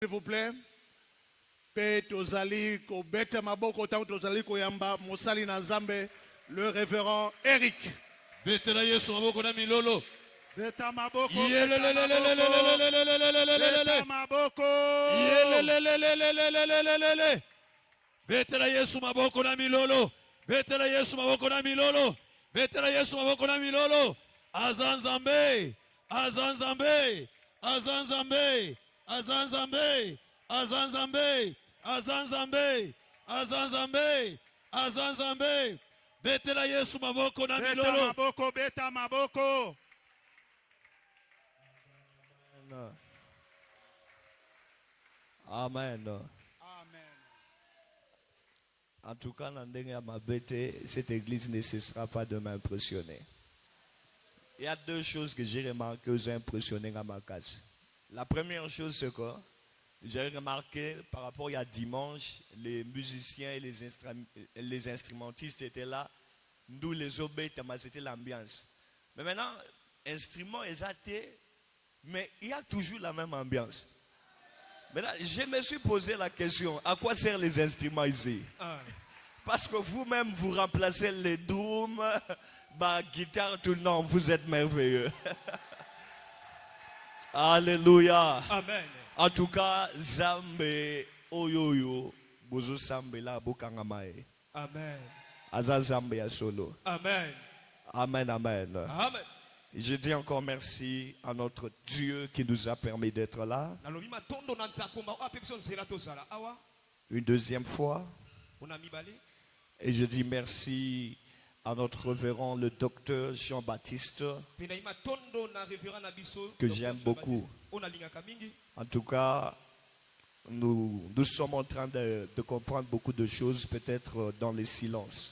S'il vous plaît. Pe tozali ko beta maboko tango tozali ko yamba mosali na Nzambe le révérend Eric. Betela Yesu maboko na milolo. Beta maboko. Beta maboko. Betela Yesu maboko na milolo. Betela Yesu maboko na milolo. Betela Yesu maboko na milolo. Azanzambe. Azanzambe. Azanzambe. Azanzambe. Azanzambe. Azanzambe. Azanzambe. Azanzambe. Betela Yesu maboko na milolo. Beta maboko, beta maboko. Amen. Amen. En tout cas, cette église ne cessera pas de m'impressionner. Il y a deux choses que j'ai remarquées qui ont impressionné à ma case. La première chose, c'est que j'ai remarqué par rapport à dimanche, les musiciens et les instrumentistes étaient là. Nous, les obéis, c'était l'ambiance. Mais maintenant, instruments exaltés, mais il y a toujours la même ambiance. Maintenant, je me suis posé la question, à quoi servent les instruments ici? Parce que vous-même, vous remplacez les drums, la guitare, tout le monde, vous êtes merveilleux. Alléluia. Amen. En tout cas, Zambe oyoyo bozo sambe la bokangamae. Amen. Aza Zambe ya solo. Amen. Amen, amen. Amen. Je dis encore merci à notre Dieu qui nous a permis d'être là. Une deuxième fois. Et je dis merci à notre révérend, le docteur Jean-Baptiste, que j'aime beaucoup. En tout cas, nous sommes en train de comprendre beaucoup de choses, peut-être dans les silences.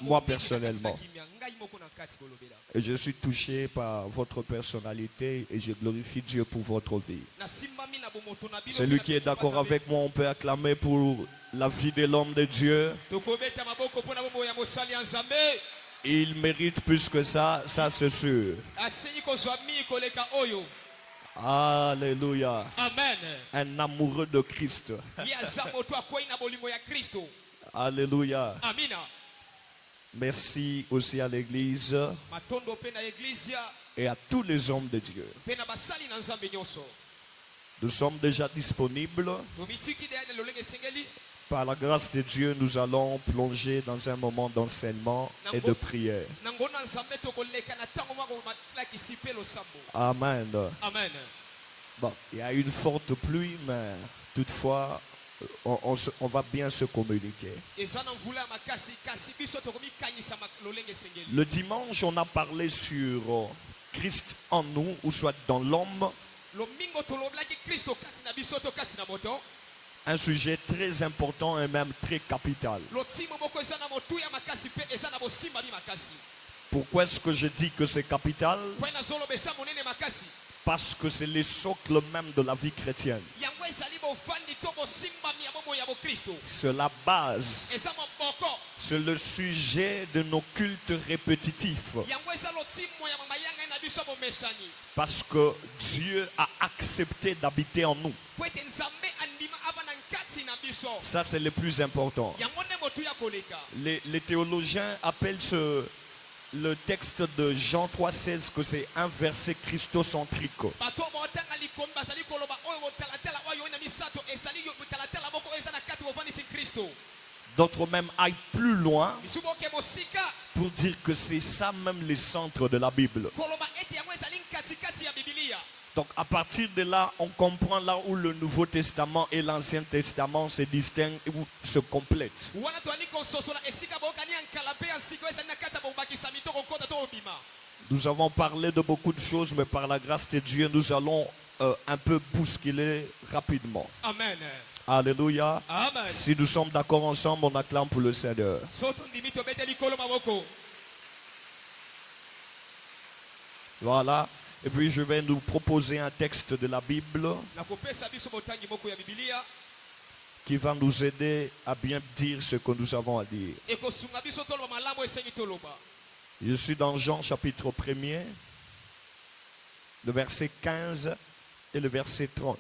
Moi, personnellement. Et je suis touché par votre personnalité et je glorifie Dieu pour votre vie. Celui qui est d'accord avec moi, on peut acclamer pour la vie de l'homme de Dieu. Il mérite plus que ça c'est sûr. Alléluia. Amen. Un amoureux de Christ. Alléluia. Amina. Merci aussi à l'église et à tous les hommes de Dieu. Nous sommes déjà disponibles. Par la grâce de Dieu, nous allons plonger dans un moment d'enseignement et de prière. Amen. Amen. Bon, il y a une forte pluie, mais toutefois, on va bien se communiquer. Le dimanche, on a parlé sur Christ en nous, ou soit dans l'homme. Un sujet très important et même très capital. Pourquoi est-ce que je dis que c'est capital? Parce que c'est le socle même de la vie chrétienne. C'est la base. C'est le sujet de nos cultes répétitifs. Parce que Dieu a accepté d'habiter en nous. Ça, c'est le plus important. Les théologiens appellent le texte de Jean 3,16 que c'est un verset christocentrique. D'autres même aillent plus loin pour dire que c'est ça même le centre de la Bible. Donc à partir de là, on comprend là où le Nouveau Testament et l'Ancien Testament se distinguent ou se complètent. Nous avons parlé de beaucoup de choses, mais par la grâce de Dieu, nous allons un peu bousculer rapidement. Amen. Alléluia. Amen. Si nous sommes d'accord ensemble, on acclame pour le Seigneur. Voilà. Et puis je vais nous proposer un texte de la Bible qui va nous aider à bien dire ce que nous avons à dire. Je suis dans Jean chapitre 1er, le verset 15 et le verset 30.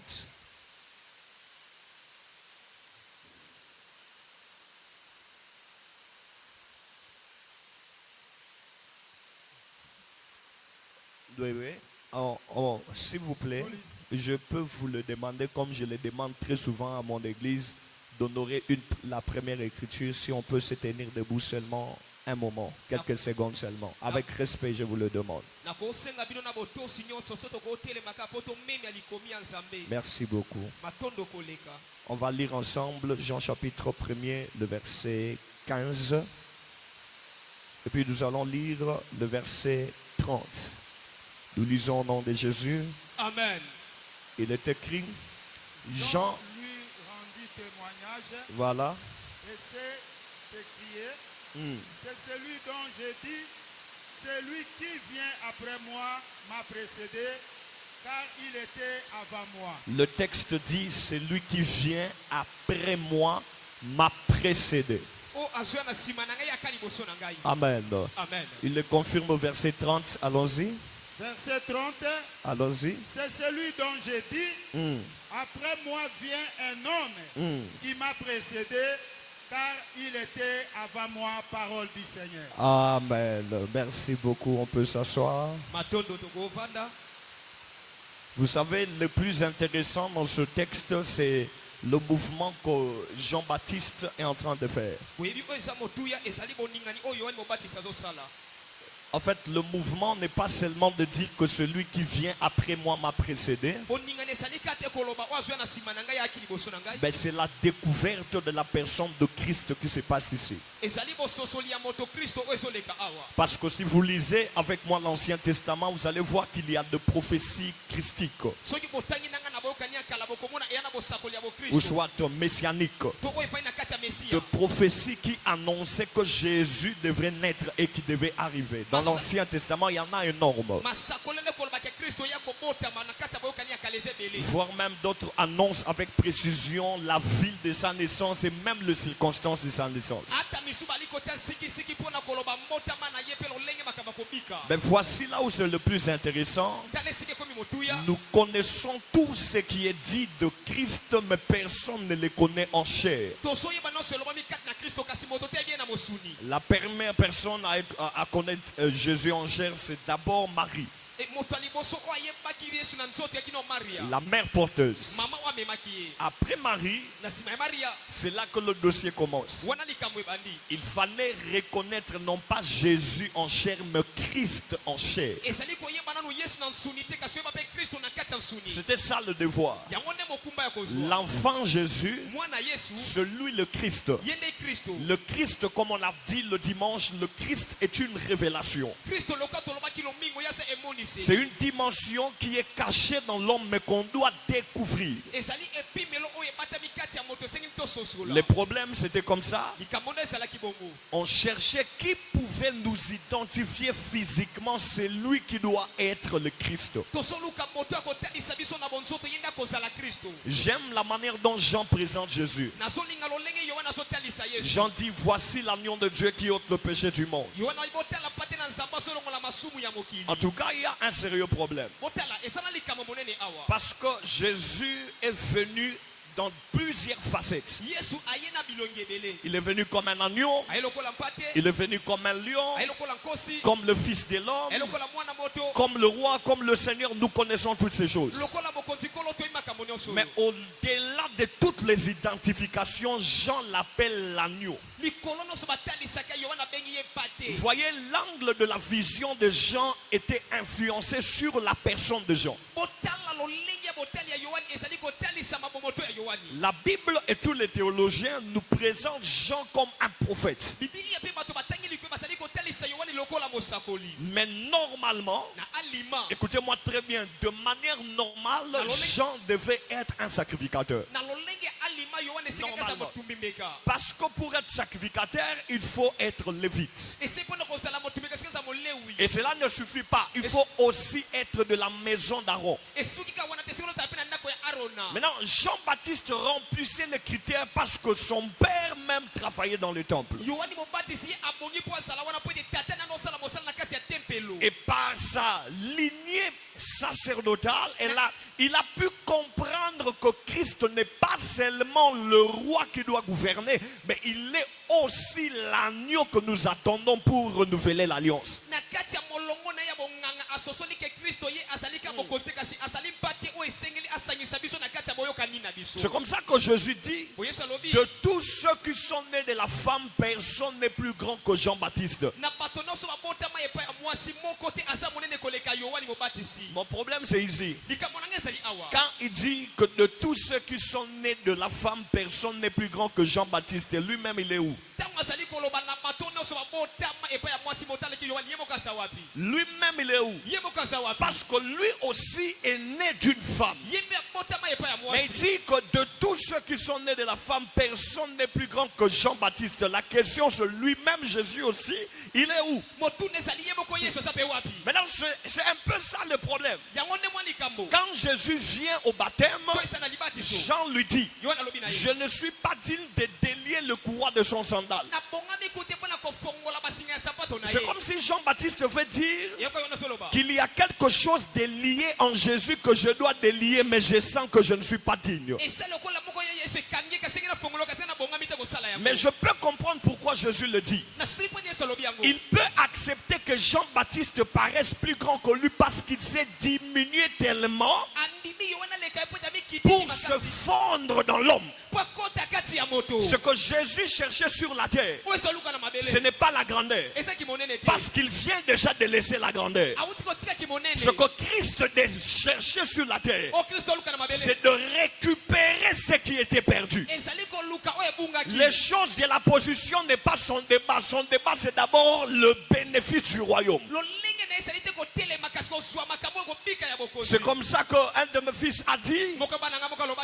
Oui, oui. S'il vous plaît, je peux vous le demander, comme je le demande très souvent à mon église, d'honorer la première écriture, si on peut se tenir debout seulement un moment, quelques secondes seulement. Avec respect, je vous le demande. Merci beaucoup. On va lire ensemble Jean chapitre 1er, le verset 15. Et puis nous allons lire le verset 30. Nous lisons au nom de Jésus. Amen. Il est écrit, Jean, lui rendit témoignage voilà. et c'est écrié, c'est celui dont j'ai dit, celui qui vient après moi m'a précédé, car il était avant moi. Le texte dit, c'est lui qui vient après moi m'a précédé. Amen. Amen. Il le confirme au verset 30. Allons-y. Verset 30, Allons-y. c'est celui dont j'ai dit, après moi vient un homme qui m'a précédé, car il était avant moi, parole du Seigneur. Amen. Merci beaucoup. On peut s'asseoir. Vous savez, le plus intéressant dans ce texte, c'est le mouvement que Jean-Baptiste est en train de faire. En fait, le mouvement n'est pas seulement de dire que celui qui vient après moi m'a précédé, mais c'est la découverte de la personne de Christ qui se passe ici. Parce que si vous lisez avec moi l'Ancien Testament, vous allez voir qu'il y a de prophéties christiques, ou soit messianiques, de prophéties qui annonçaient que Jésus devrait naître et qui devait arriver. Dans l'Ancien Testament, il y en a énorme. Voire même d'autres annoncent avec précision la ville de sa naissance et même les circonstances de sa naissance. Mais voici là où c'est le plus intéressant. Nous connaissons tout ce qui est dit de Christ, mais personne ne le connaît en chair. La première personne à connaître Jésus en chair, c'est d'abord Marie, la mère porteuse. Après Marie, c'est là que le dossier commence. Il fallait reconnaître non pas Jésus en chair, mais Christ en chair. C'était ça le devoir. L'enfant Jésus, celui le Christ. Le Christ, comme on a dit le dimanche, le Christ est une révélation. C'est une dimension qui est cachée dans l'homme, mais qu'on doit découvrir. Les problèmes, c'était comme ça. On cherchait qui pouvait nous identifier physiquement, c'est lui qui doit être le Christ. J'aime la manière dont Jean présente Jésus. Jean dit, voici l'agneau de Dieu qui ôte le péché du monde. En tout cas, il y a un sérieux problème. Parce que Jésus est venu dans plusieurs facettes. Il est venu comme un agneau, il est venu comme un lion, comme le fils de l'homme, comme le roi, comme le Seigneur. Nous connaissons toutes ces choses. Mais au-delà de toutes les identifications, Jean l'appelle l'agneau. Vous voyez, l'angle de la vision de Jean était influencé sur la personne de Jean. La Bible et tous les théologiens nous présentent Jean comme un prophète. Mais normalement, écoutez-moi très bien, de manière normale, Jean devait être un sacrificateur. Normalement. Parce que pour être sacrificateur, il faut être lévite. Et cela ne suffit pas. Il faut aussi être de la maison d'Aaron. Maintenant, Jean-Baptiste remplissait les critères parce que son père même travaillait dans le temple. Et par sa lignée sacerdotale, il a pu comprendre que Christ n'est pas seulement le roi qui doit gouverner, mais il est aussi l'agneau que nous attendons pour renouveler l'alliance. C'est comme ça que Jésus dit, de tous ceux qui sont nés de la femme, personne n'est plus grand que Jean-Baptiste. Mon problème c'est ici. Quand il dit que de tous ceux qui sont nés de la femme, personne n'est plus grand que Jean-Baptiste, lui-même il est où? Lui-même il est où? Parce que lui aussi est né d'une femme. Mais il dit que de tous ceux qui sont nés de la femme, personne n'est plus grand que Jean-Baptiste. La question c'est lui-même, Jésus aussi, il est où? Maintenant c'est un peu ça le problème. Quand Jésus vient au baptême, Jean lui dit, je ne suis pas digne de délier le courroie de son sandal. C'est comme si Jean-Baptiste veut dire qu'il y a quelque chose de lié en Jésus que je dois délier, mais je sens que je ne suis pas digne. Mais je peux comprendre pourquoi Jésus le dit. Il peut accepter que Jean-Baptiste paraisse plus grand que lui parce qu'il s'est diminué tellement pour se fondre dans l'homme. Ce que Jésus cherchait sur la terre, ce n'est pas la grandeur, parce qu'il vient déjà de laisser la grandeur. Ce que Christ cherchait sur la terre, c'est de récupérer ce qui était perdu. Les choses de la position n'est pas son débat. Son débat, c'est d'abord le bénéfice du royaume. C'est comme ça qu'un de mes fils a dit,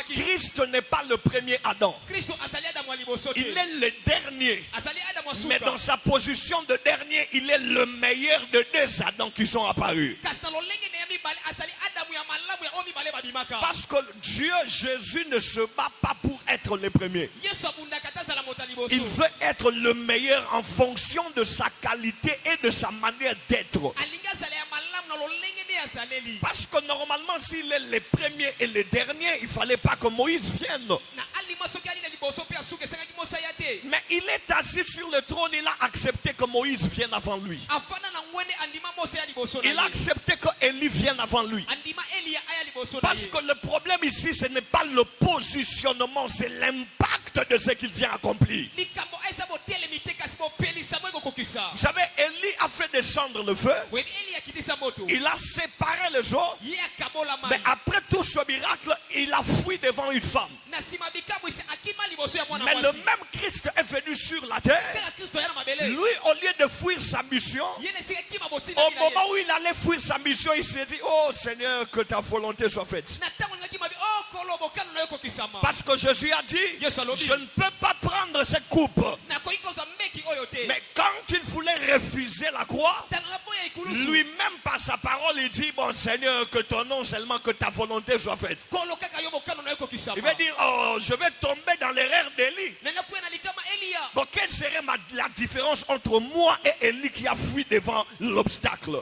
Christ n'est pas le premier Adam. Il est le dernier. Mais dans sa position de dernier, il est le meilleur de deux Adams qui sont apparus. Parce que Dieu, Jésus ne se bat pas pour être le premier. Il veut être le meilleur en fonction de sa qualité et de sa manière d'être. Parce que normalement, s'il est le premier et le dernier, il ne fallait pas que Moïse vienne. Mais il est assis sur le trône, il a accepté que Moïse vienne avant lui. Il a accepté que Élie vienne avant lui. Parce que le problème ici, ce n'est pas le positionnement, c'est l'impact de ce qu'il vient accomplir. Vous savez, Élie a fait descendre le feu. Il a séparé les eaux. Mais après tout ce miracle, il a fui devant une femme. Mais le même Christ est venu sur la terre. Lui, au lieu de fuir sa mission, au moment où il allait fuir sa mission, il s'est dit, oh Seigneur, que ta volonté soit faite. Parce que Jésus a dit, je ne peux pas prendre cette coupe. Mais quand il voulait refuser la croix, lui-même par sa parole, il dit, bon Seigneur, que ton nom seulement, que ta volonté soit faite. Il veut dire, oh, je vais tomber dans l'erreur d'Élie. Bon, quelle serait la différence entre moi et Élie qui a fui devant l'obstacle?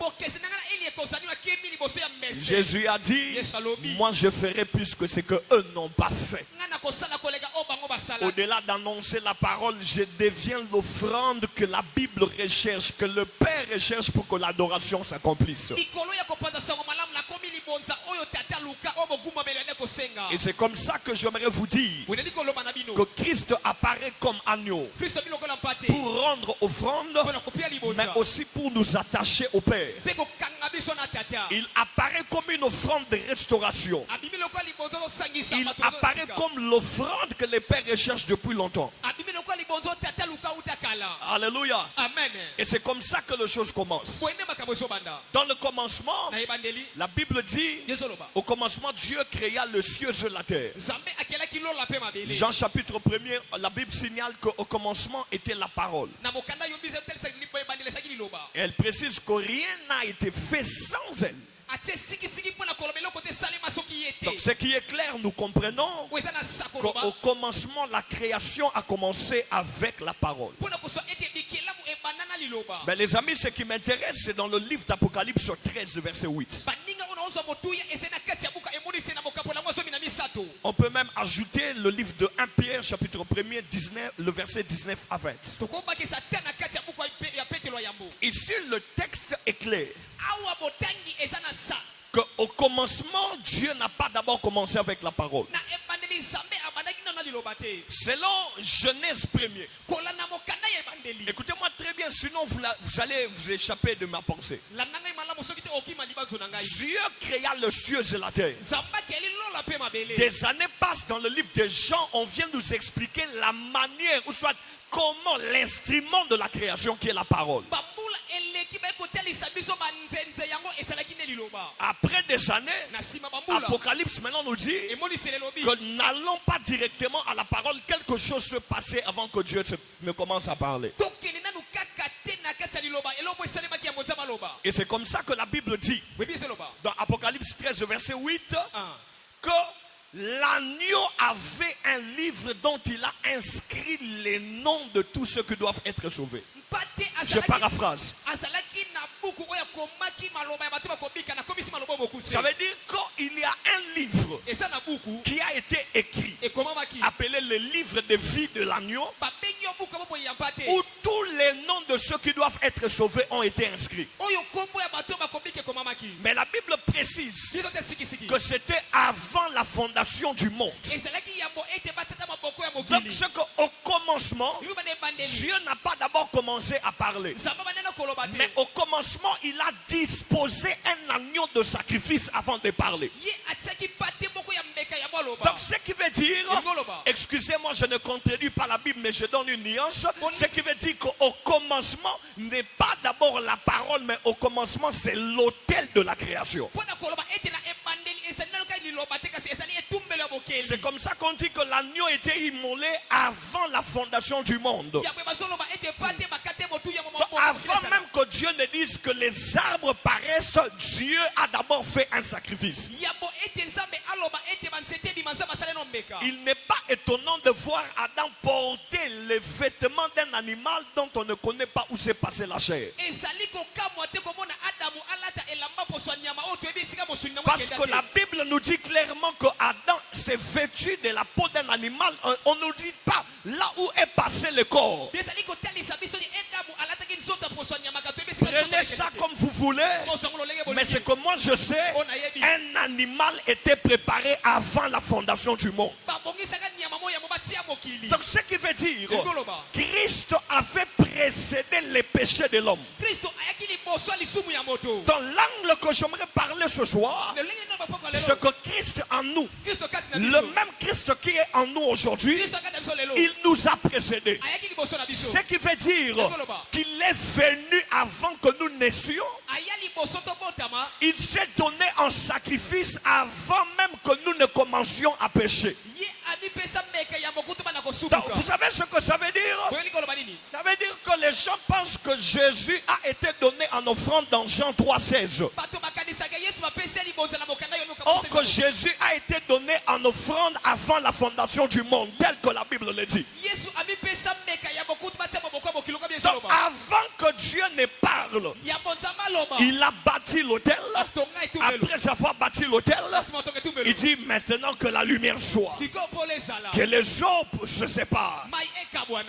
Jésus a dit, moi je ferai plus que ce qu'eux n'ont pas fait. Au-delà d'annoncer la parole, je deviens l'offrande que la Bible recherche, que le Père recherche pour que l'adoration s'accomplisse. Et c'est comme ça que j'aimerais vous dire que Christ apparaît comme agneau pour rendre offrande, mais aussi pour nous attacher au Père. Il apparaît comme une offrande de restauration. Il apparaît comme l'offrande que les pères recherchent depuis longtemps. Alléluia. Amen. Et c'est comme ça que les choses commencent. Dans le commencement, la Bible dit, au commencement, Dieu créa le ciel et la terre. Jean chapitre 1er, la Bible signale qu'au commencement était la parole. Et elle précise que rien n'a été fait sans elle. Donc ce qui est clair, nous comprenons qu'au commencement, la création a commencé avec la parole. Mais les amis, ce qui m'intéresse, c'est dans le livre d'Apocalypse 13, verset 8. On peut même ajouter le livre de 1 Pierre, chapitre 1er, 19, le verset 19 à 20. Ici, le texte est clair. qu'au commencement, Dieu n'a pas d'abord commencé avec la parole. Selon Genèse 1er. Écoutez-moi très bien, sinon vous allez vous échapper de ma pensée. Dieu créa le ciel et la terre. Des années passent dans le livre de Jean, on vient nous expliquer la manière, ou soit comment l'instrument de la création qui est la parole. Après des années, Apocalypse maintenant nous dit que n'allons pas directement à la parole, quelque chose se passait avant que Dieu ne commence à parler. Et c'est comme ça que la Bible dit dans Apocalypse 13 verset 8 que l'agneau avait un livre dont il a inscrit les noms de tous ceux qui doivent être sauvés. Je paraphrase. Ça veut dire qu'il y a un livre qui a été écrit, appelé le livre de vie de l'agneau, où tous les noms de ceux qui doivent être sauvés ont été inscrits. Mais la Bible précise que c'était avant la fondation du monde. Donc ce qu'au commencement, Dieu n'a pas d'abord commencé à parler. Mais au commencement, il a disposé un agneau de sacrifice avant de parler. Donc ce qui veut dire, excusez-moi, je ne contredis pas la Bible, mais je donne une nuance. Ce qui veut dire qu'au commencement n'est pas d'abord la parole, mais au commencement c'est l'autel de la création. C'est comme ça qu'on dit que l'agneau était immolé avant la fondation du monde. Donc, avant même que Dieu ne dise que les arbres paraissent, Dieu a d'abord fait un sacrifice. Il n'est pas étonnant de voir Adam porter les vêtements d'un animal dont on ne connaît pas où s'est passée la chair. Parce que la Bible nous dit clairement que Adam s'est vêtu de la peau d'un animal. On ne nous dit pas là où est passé le corps. Prenez ça comme vous voulez. Mais ce que moi je sais, un animal était préparé avant la fondation du monde. Donc ce qui veut dire, Christ avait précédé les péchés de l'homme. Dans l'angle que j'aimerais parler ce soir, c'est que Christ en nous, le même Christ qui est en nous aujourd'hui, il nous a précédés. Ce qui veut dire qu'il est venu avant que nous naissions. Il s'est donné en sacrifice avant même que nous ne commencions à pécher. Donc, vous savez ce que ça veut dire? Ça veut dire que les gens pensent que Jésus a été donné en offrande dans Jean 3,16. Or que Jésus a été donné en offrande avant la fondation du monde, tel que la Bible le dit. Donc avant que Dieu ne parle, il a bâti l'autel. Après avoir bâti l'autel, il dit maintenant que la lumière soit, que les eaux se séparent.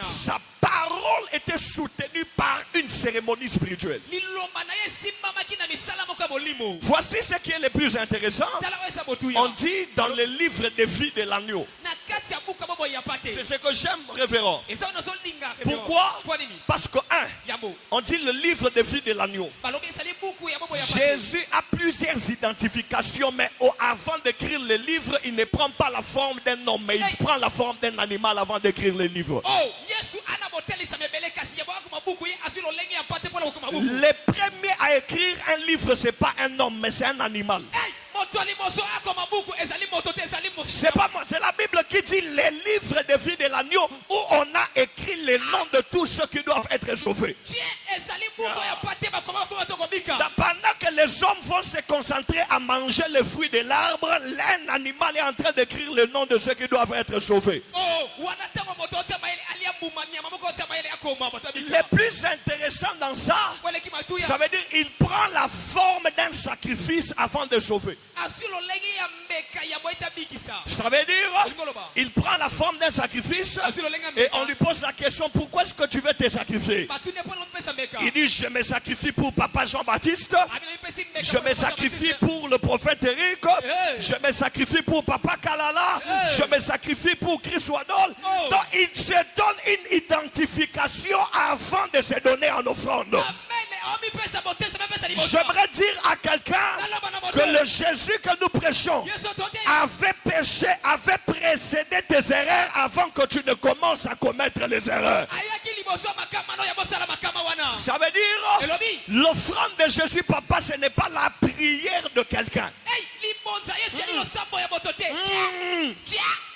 Sa parole était soutenue par une cérémonie spirituelle. Voici ce qui est le plus intéressant. On dit dans le livre de vie de l'agneau. C'est ce que j'aime, révérend. Pourquoi? Parce que on dit le livre de vie de l'agneau. Jésus a plusieurs identifications, mais avant d'écrire le livre, il ne prend pas la forme d'un homme, mais il prend la forme d'un animal avant d'écrire le livre. Le premier à écrire un livre, c'est pas un homme, mais c'est un animal. C'est pas moi, c'est la Bible qui dit les livres de vie de l'agneau où on a écrit les noms de tous ceux qui doivent être sauvés. Pendant que les hommes vont se concentrer à manger le fruit de l'arbre, un animal est en train d'écrire le nom de ceux qui doivent être sauvés. Le plus intéressant dans ça, ça veut dire qu'il prend la forme d'un sacrifice avant de sauver. Ça veut dire, il prend la forme d'un sacrifice et on lui pose la question, pourquoi est-ce que tu veux te sacrifier? Il dit, je me sacrifie pour Papa Jean-Baptiste, je me sacrifie pour le prophète Eric, je me sacrifie pour Papa Kalala, je me sacrifie pour Chris Wadol. Donc il se donne une identification avant de se donner en offrande. J'aimerais dire à quelqu'un que le Jésus que nous prêchons avait précédé tes erreurs avant que tu ne commences à commettre les erreurs. Ça veut dire, l'offrande de Jésus, papa, ce n'est pas la prière de quelqu'un.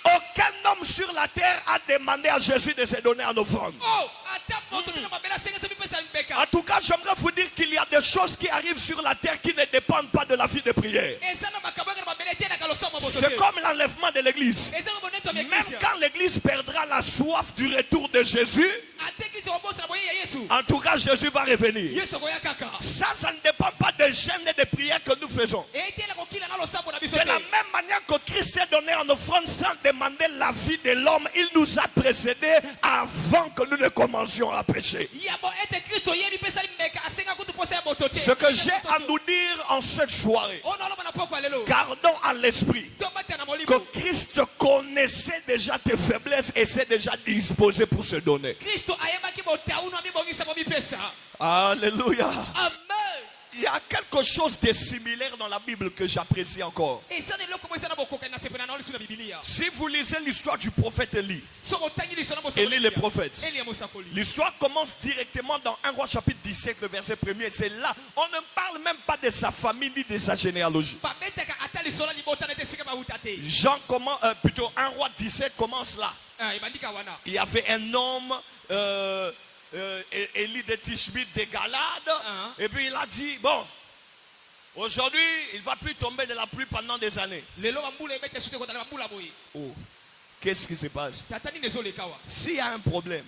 Aucun homme sur la terre a demandé à Jésus de se donner en offrande. En tout cas, j'aimerais vous dire qu'il y a des choses qui arrivent sur la terre qui ne dépendent pas de la vie de prière. C'est comme l'enlèvement de l'église. Même quand l'église perdra la soif du retour de Jésus, en tout cas, Jésus va revenir. Ça ne dépend pas des jeûnes et des prières que nous faisons. De la même manière que Christ s'est donné en offrande sans demander la vie de l'homme, il nous a précédés avant que nous ne commencions à pécher. Ce que j'ai à nous dire en cette soirée, gardons à l'esprit que Christ connaissait déjà tes faiblesses et s'est déjà disposé pour se donner. Alléluia. Il y a quelque chose de similaire dans la Bible que j'apprécie encore. Si vous lisez l'histoire du prophète Élie le prophète, l'histoire commence directement dans 1 Roi chapitre 17, le verset 1er. C'est là, on ne parle même pas de sa famille ni de sa généalogie. Plutôt 1 Roi 17 commence là. Il y avait un homme, Élie de Tishbit de Galade, et puis il a dit, bon, aujourd'hui il ne va plus tomber de la pluie pendant des années. Oh. Qu'est-ce qui se passe? S'il y a un problème,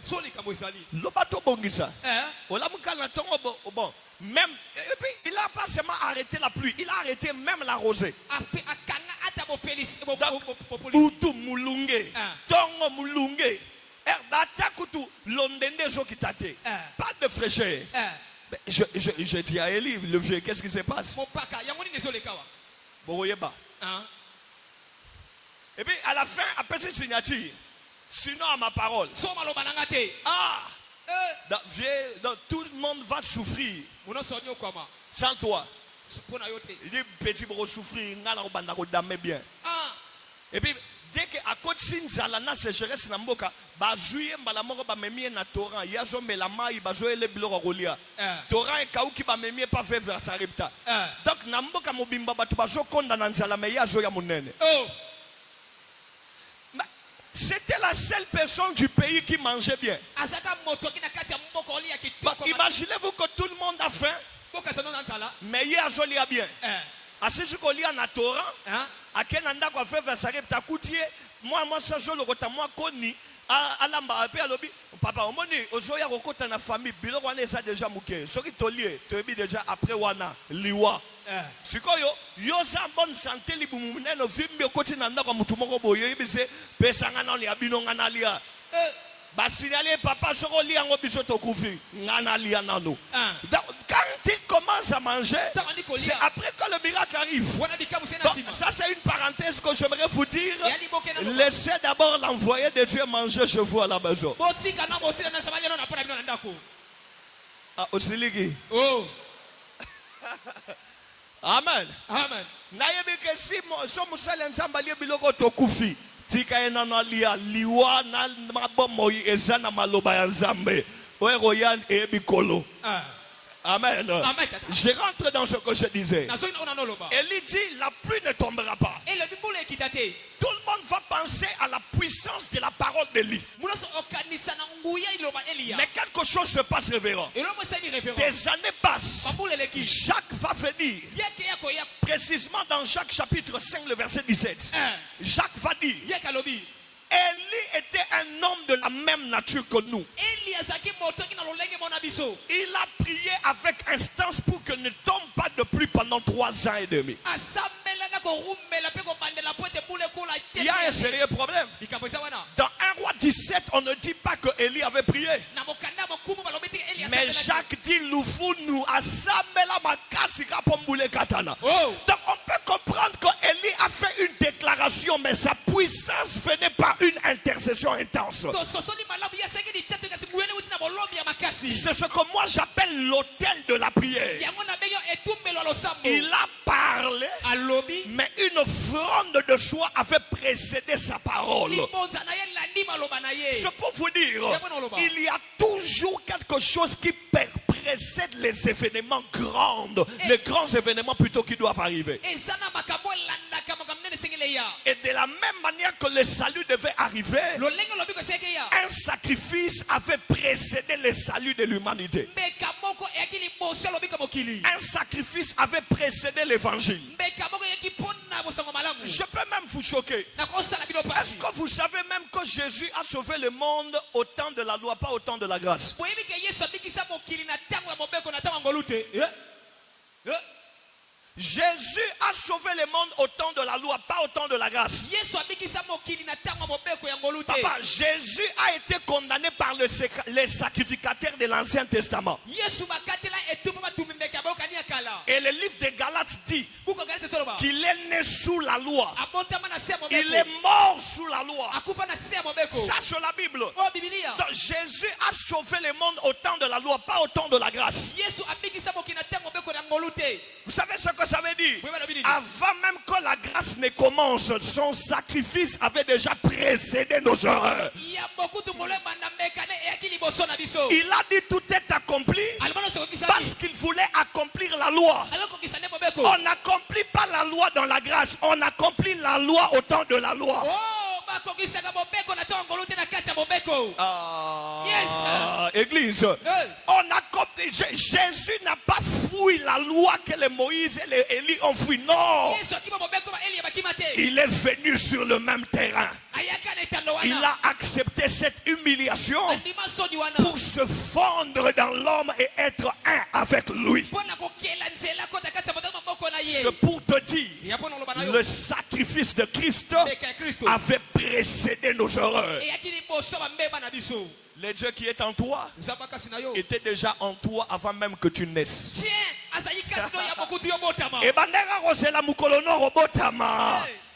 même, et puis il n'a pas seulement arrêté la pluie, il a arrêté même la rosée. Utu mulunge, tongo mulunge, pas de fraîcheur. Je dis à Élie, le vieux, qu'est-ce qui se passe? Et puis à la fin, après cette signature, sinon à ma parole, tout le monde va souffrir sans toi. Il dit, petit pour souffrir, bien. Et puis, dès que à côté Sinzalana sécheresse na mboka bazuye mbala moko ba memie na torrent yazo melama ibazoye le biloko kolia torrent e kauki ba memie pas faire ça repta donc na mboka mobimba batu bazo konda na nzala me yazo ya munene. C'était la seule personne du pays qui mangeait bien. Imaginez-vous que tout le monde a faim, mais yazo lia bien. Asisi kolia na torrent akenanda kwa faire ça repta kutie moi ça le kota moi koni alamba pe alobi papa omoni ozoya kokota na famille biloko wana eza déjà muke soki tolie toyebi déjà après wana liwa sikoyo yo sa bonne santé libumu munene vimbi okoti na ndako mutu moko boyo yebise pesa ngana lia bino ngana lia basignalé papa soko lia ngo biso tokufi ngana lia nano. Quand il commence à manger, c'est après que le miracle arrive. Donc, ça c'est une parenthèse que j'aimerais vous dire. Laissez d'abord l'envoyé de Dieu manger chez vous à la maison. Oh. Amen. Amen. Nayebi si somo sale nzamba lie biloko tokufi. Tika enana lia liwa na mabomo ezana maloba ya nzambe. Oeroyan e bikolo. Amen. Je rentre dans ce que je disais. Élie dit, la pluie ne tombera pas. Tout le monde va penser à la puissance de la parole d'Élie. Mais quelque chose se passe, révérend. Des années passent. Jacques va venir. Précisément dans Jacques chapitre 5, le verset 17. Jacques va dire, Élie était un homme de la même nature que nous. Il a prié avec instance pour que ne tombe pas de pluie pendant 3 ans et demi. Il y a un sérieux problème. Dans 1 roi 17, on ne dit pas que Élie avait prié. Mais Jacques dit Loufou nous a samela makasika pombule katana. Donc on peut comprendre qu'Élie a fait une déclaration, mais sa puissance venait par une intercession intense. C'est ce que moi j'appelle l'autel de la prière. Il a parlé, mais une offrande de soi avait précédé sa parole. C'est pour vous dire, il y a toujours quelque chose qui précède les événements grands, les grands événements plutôt qui doivent arriver. Et de la même manière que le salut devait arriver, un sacrifice avait précédé le salut de l'humanité. Un sacrifice avait précédé l'évangile. Je peux même vous choquer. Est-ce que vous savez même que Jésus a sauvé le monde au temps de la loi, pas au temps de la grâce? Jésus a sauvé le monde au temps de la loi, pas au temps de la grâce. Papa, Jésus a été condamné par les sacrificateurs de l'Ancien Testament. Et le livre de Galates dit qu'il est né sous la loi. Il est mort sous la loi. Ça c'est la Bible. Donc, Jésus a sauvé le monde au temps de la loi, pas au temps de la grâce. Vous savez ce que ça veut dire? Avant même que la grâce ne commence, son sacrifice avait déjà précédé nos erreurs. Il a dit tout est accompli parce qu'il voulait accomplir la loi. On n'accomplit pas la loi dans la grâce, on accomplit la loi au temps de la loi. Église, on accomplit. Jésus n'a pas fouillé la loi que les Moïse et les Élie ont fouillé. Non, il est venu sur le même terrain. Il a accepté cette humiliation pour se fondre dans l'homme et être un avec lui. C'est pour te dire, le sacrifice de Christ avait précédé nos erreurs. Le Dieu qui est en toi était déjà en toi avant même que tu naisses.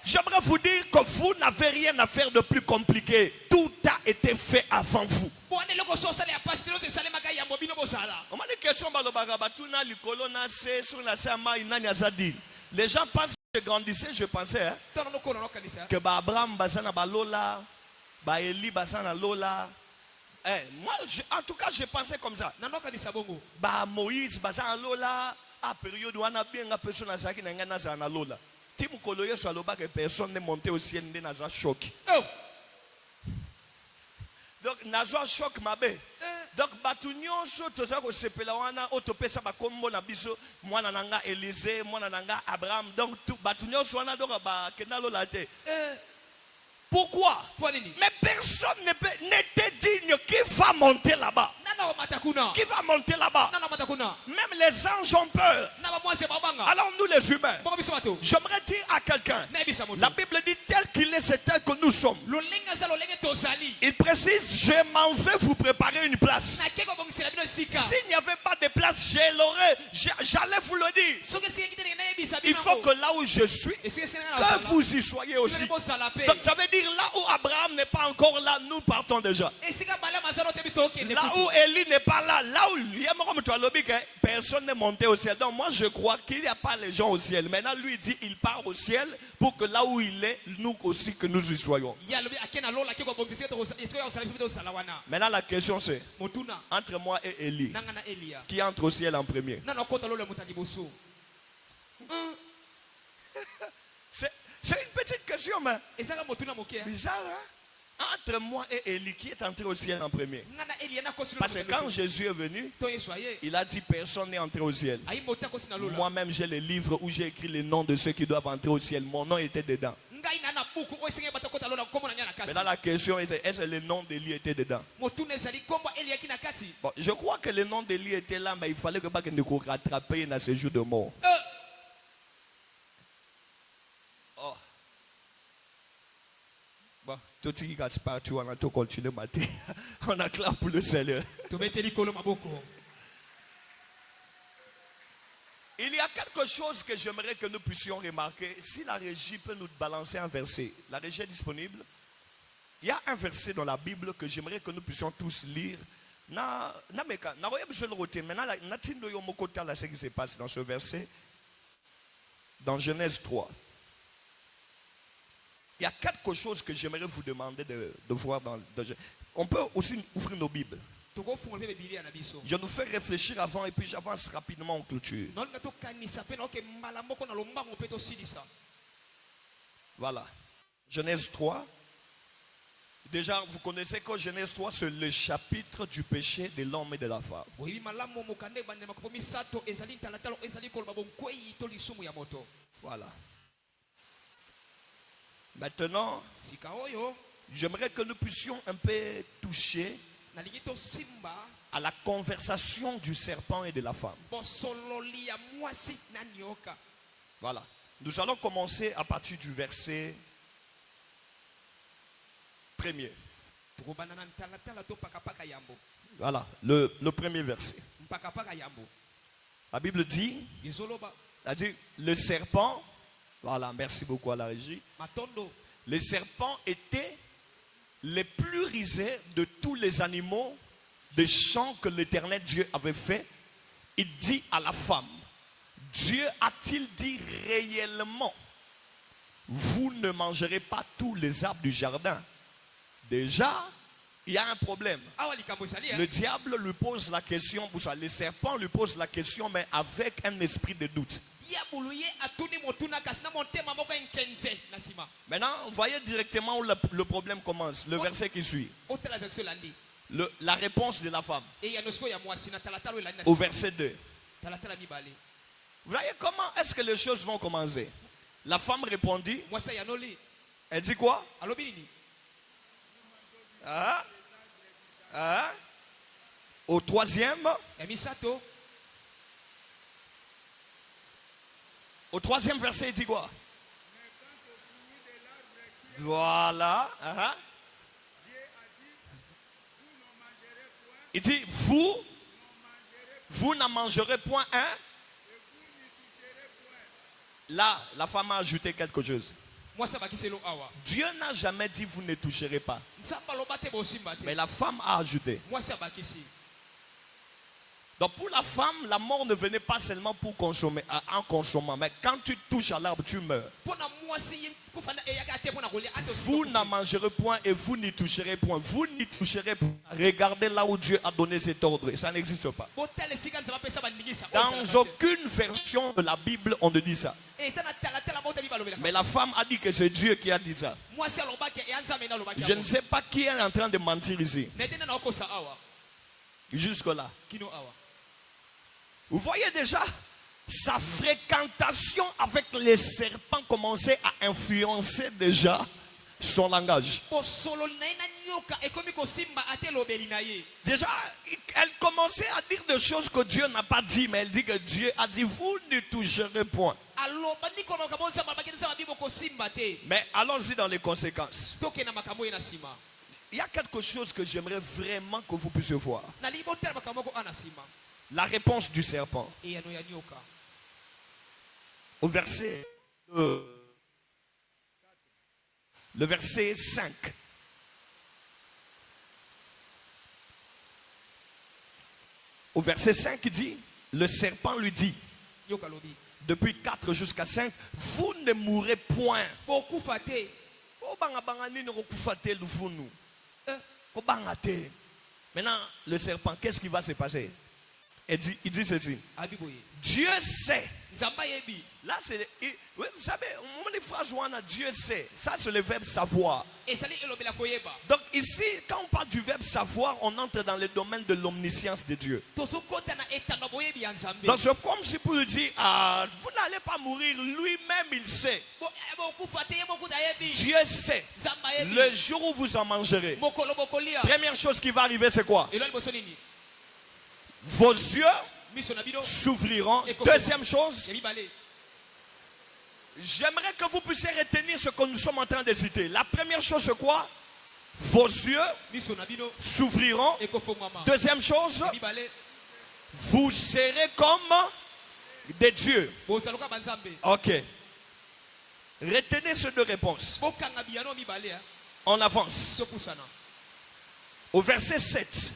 J'aimerais vous dire que vous n'avez rien à faire de plus compliqué. Tout a été fait avant vous. Les gens pensent que je grandissais, je pensais que Abraham Bazana Balola, Eli Bazana Lola. Moi, en tout cas, je pensais comme ça. Moïse Bazana Lola, à période où on a bien la personne à Zaki Nangana Lola. Tim Koloye sur le bas que personne n'est monté au ciel n'est dans un choc. Donc, Nazwa choc ma bé. Donc, Batunion, surtout ça, que c'est Pelawana, Otopesa, Bakombo, Nabiso, moi, Nanga, Élysée, moi, Nanga, Abraham. Donc, tout Batunion, soit Nado, Kenalo Late. Pourquoi? Mais personne n'était digne. Qui va monter là-bas? Qui va monter là-bas? Même les anges ont peur. Alors nous les humains, j'aimerais dire à quelqu'un, la Bible dit tel qu'il est, c'est tel que nous sommes. Il précise, je m'en vais vous préparer une place. S'il n'y avait pas de place, j'allais vous le dire. Il faut que là où je suis, que vous y soyez aussi. Donc ça veut dire là où Abraham n'est pas encore là, nous partons déjà. Là où Élie n'est pas là, là où personne n'est monté au ciel. Donc moi je crois qu'il n'y a pas les gens au ciel. Maintenant lui dit il part au ciel pour que là où il est, nous aussi que nous y soyons. Maintenant la question c'est, entre moi et Élie, qui entre au ciel en premier? C'est une petite question, mais bizarre, hein? Entre moi et Élie, qui est entré au ciel en premier? Parce que quand Jésus est venu, il a dit personne n'est entré au ciel. Moi-même j'ai le livre où j'ai écrit les noms de ceux qui doivent entrer au ciel. Mon nom était dedans. Maintenant la question est, est-ce que le nom d'Élie était dedans? Bon, je crois que le nom d'Élie était là, mais il fallait que ne rattraper dans ce jour de mort. Tout le monde est parti, on a tout continué matin. On acclame pour le Seigneur. Il y a quelque chose que j'aimerais que nous puissions remarquer. Si la régie peut nous balancer un verset, la régie est disponible. Il y a un verset dans la Bible que j'aimerais que nous puissions tous lire. Ce qui se passe dans ce verset, dans Genèse 3. Il y a quelque chose que j'aimerais vous demander de voir dans on peut aussi ouvrir nos Bibles. Je nous fais réfléchir avant et puis j'avance rapidement en clôture. Voilà. Genèse 3. Déjà, vous connaissez que Genèse 3, c'est le chapitre du péché de l'homme et de la femme. Voilà. Maintenant, j'aimerais que nous puissions un peu toucher à la conversation du serpent et de la femme. Voilà. Nous allons commencer à partir du verset premier. Voilà, le premier verset. La Bible dit, le serpent, voilà, merci beaucoup à la régie. Le serpent était le plus rusé de tous les animaux des champs que l'Éternel Dieu avait fait. Il dit à la femme, Dieu a-t-il dit réellement, vous ne mangerez pas tous les arbres du jardin? Déjà, il y a un problème. Le diable lui pose la question, le serpent lui pose la question, mais avec un esprit de doute. Maintenant, vous voyez directement où le problème commence. Le verset qui suit. La réponse de la femme. Au verset 2. Vous voyez comment est-ce que les choses vont commencer? La femme répondit. Elle dit quoi? Au troisième. Au troisième verset, il dit quoi? Voilà. Il dit, vous n'en mangerez point un. Là, la femme a ajouté quelque chose. Dieu n'a jamais dit vous ne toucherez pas. Mais la femme a ajouté. Donc pour la femme, la mort ne venait pas seulement pour consommer, en consommant. Mais quand tu touches à l'arbre, tu meurs. Vous n'en mangerez point et vous n'y toucherez point. Vous n'y toucherez point. Regardez là où Dieu a donné cet ordre. Ça n'existe pas. Dans aucune version de la Bible, on ne dit ça. Mais la femme a dit que c'est Dieu qui a dit ça. Je ne sais pas qui est en train de mentir ici. Jusque-là. Vous voyez déjà, sa fréquentation avec les serpents commençait à influencer déjà son langage. Déjà, elle commençait à dire des choses que Dieu n'a pas dit, mais elle dit que Dieu a dit, vous ne toucherez point. Mais allons-y dans les conséquences. Il y a quelque chose que j'aimerais vraiment que vous puissiez voir. La réponse du serpent. Au verset le verset 5. Au verset 5, il dit, le serpent lui dit, depuis 4 jusqu'à 5, vous ne mourrez point. Maintenant, le serpent, qu'est-ce qui va se passer? Il dit ceci. Dieu sait. Là, c'est. Vous savez, au moment des phrases où on a Dieu sait, ça c'est le verbe savoir. Donc ici, quand on parle du verbe savoir, on entre dans le domaine de l'omniscience de Dieu. Donc c'est comme si pour lui dire, vous n'allez pas mourir, lui-même il sait. Dieu sait. Le jour où vous en mangerez, première chose qui va arriver, c'est quoi? Vos yeux s'ouvriront. Deuxième chose, j'aimerais que vous puissiez retenir ce que nous sommes en train de citer. La première chose, c'est quoi? vos yeux miso na bino s'ouvriront. ekofungwama. Deuxième chose, Mibale vous serez comme des dieux. bozaloka banzambe. Ok. Retenez ces deux réponses. Bokanga biyano mibale hein. On avance. Sopusana. Au verset 7.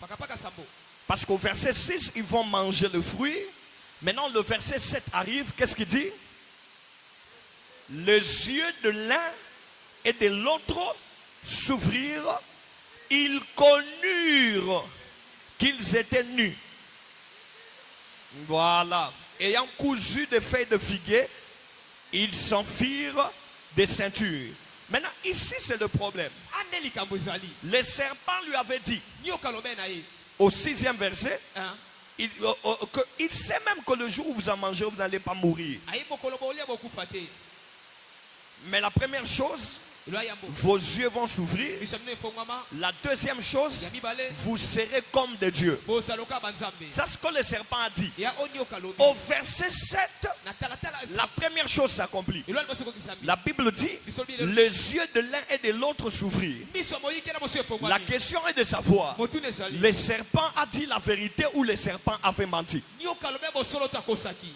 Paka sambo. Parce qu'au verset 6, ils vont manger le fruit. Maintenant, le verset 7 arrive. Qu'est-ce qu'il dit? Les yeux de l'un et de l'autre s'ouvrirent. Ils connurent qu'ils étaient nus. Voilà. Ayant cousu des feuilles de figuier, ils s'en firent des ceintures. Maintenant, ici, c'est le problème. Andeli kambozali. Le serpent lui avait dit, Nyoka lobe na ye. au 6e verset, Hein? il sait même que le jour où vous en mangez, vous n'allez pas mourir. Ayi bokoloba olia bokufa te. Mais la première chose, Elo ayambo. vos yeux vont s'ouvrir. Miso mino efungwama. La deuxième chose, Ya mibale vous serez comme des dieux. bozaloka banzambe. C'est ce que le serpent a dit. Ya onyoka lobi. Au verset 7, Na talatala. la première chose s'accomplit. Elo alibose kokisamba. La Bible dit, les yeux de l'un et de l'autre s'ouvrirent. Miso moyike na moso efungwama. La question est de savoir, Motune ezali. le serpent a dit la vérité ou le serpent avait menti? Nyoka lobe bosolo takosaki.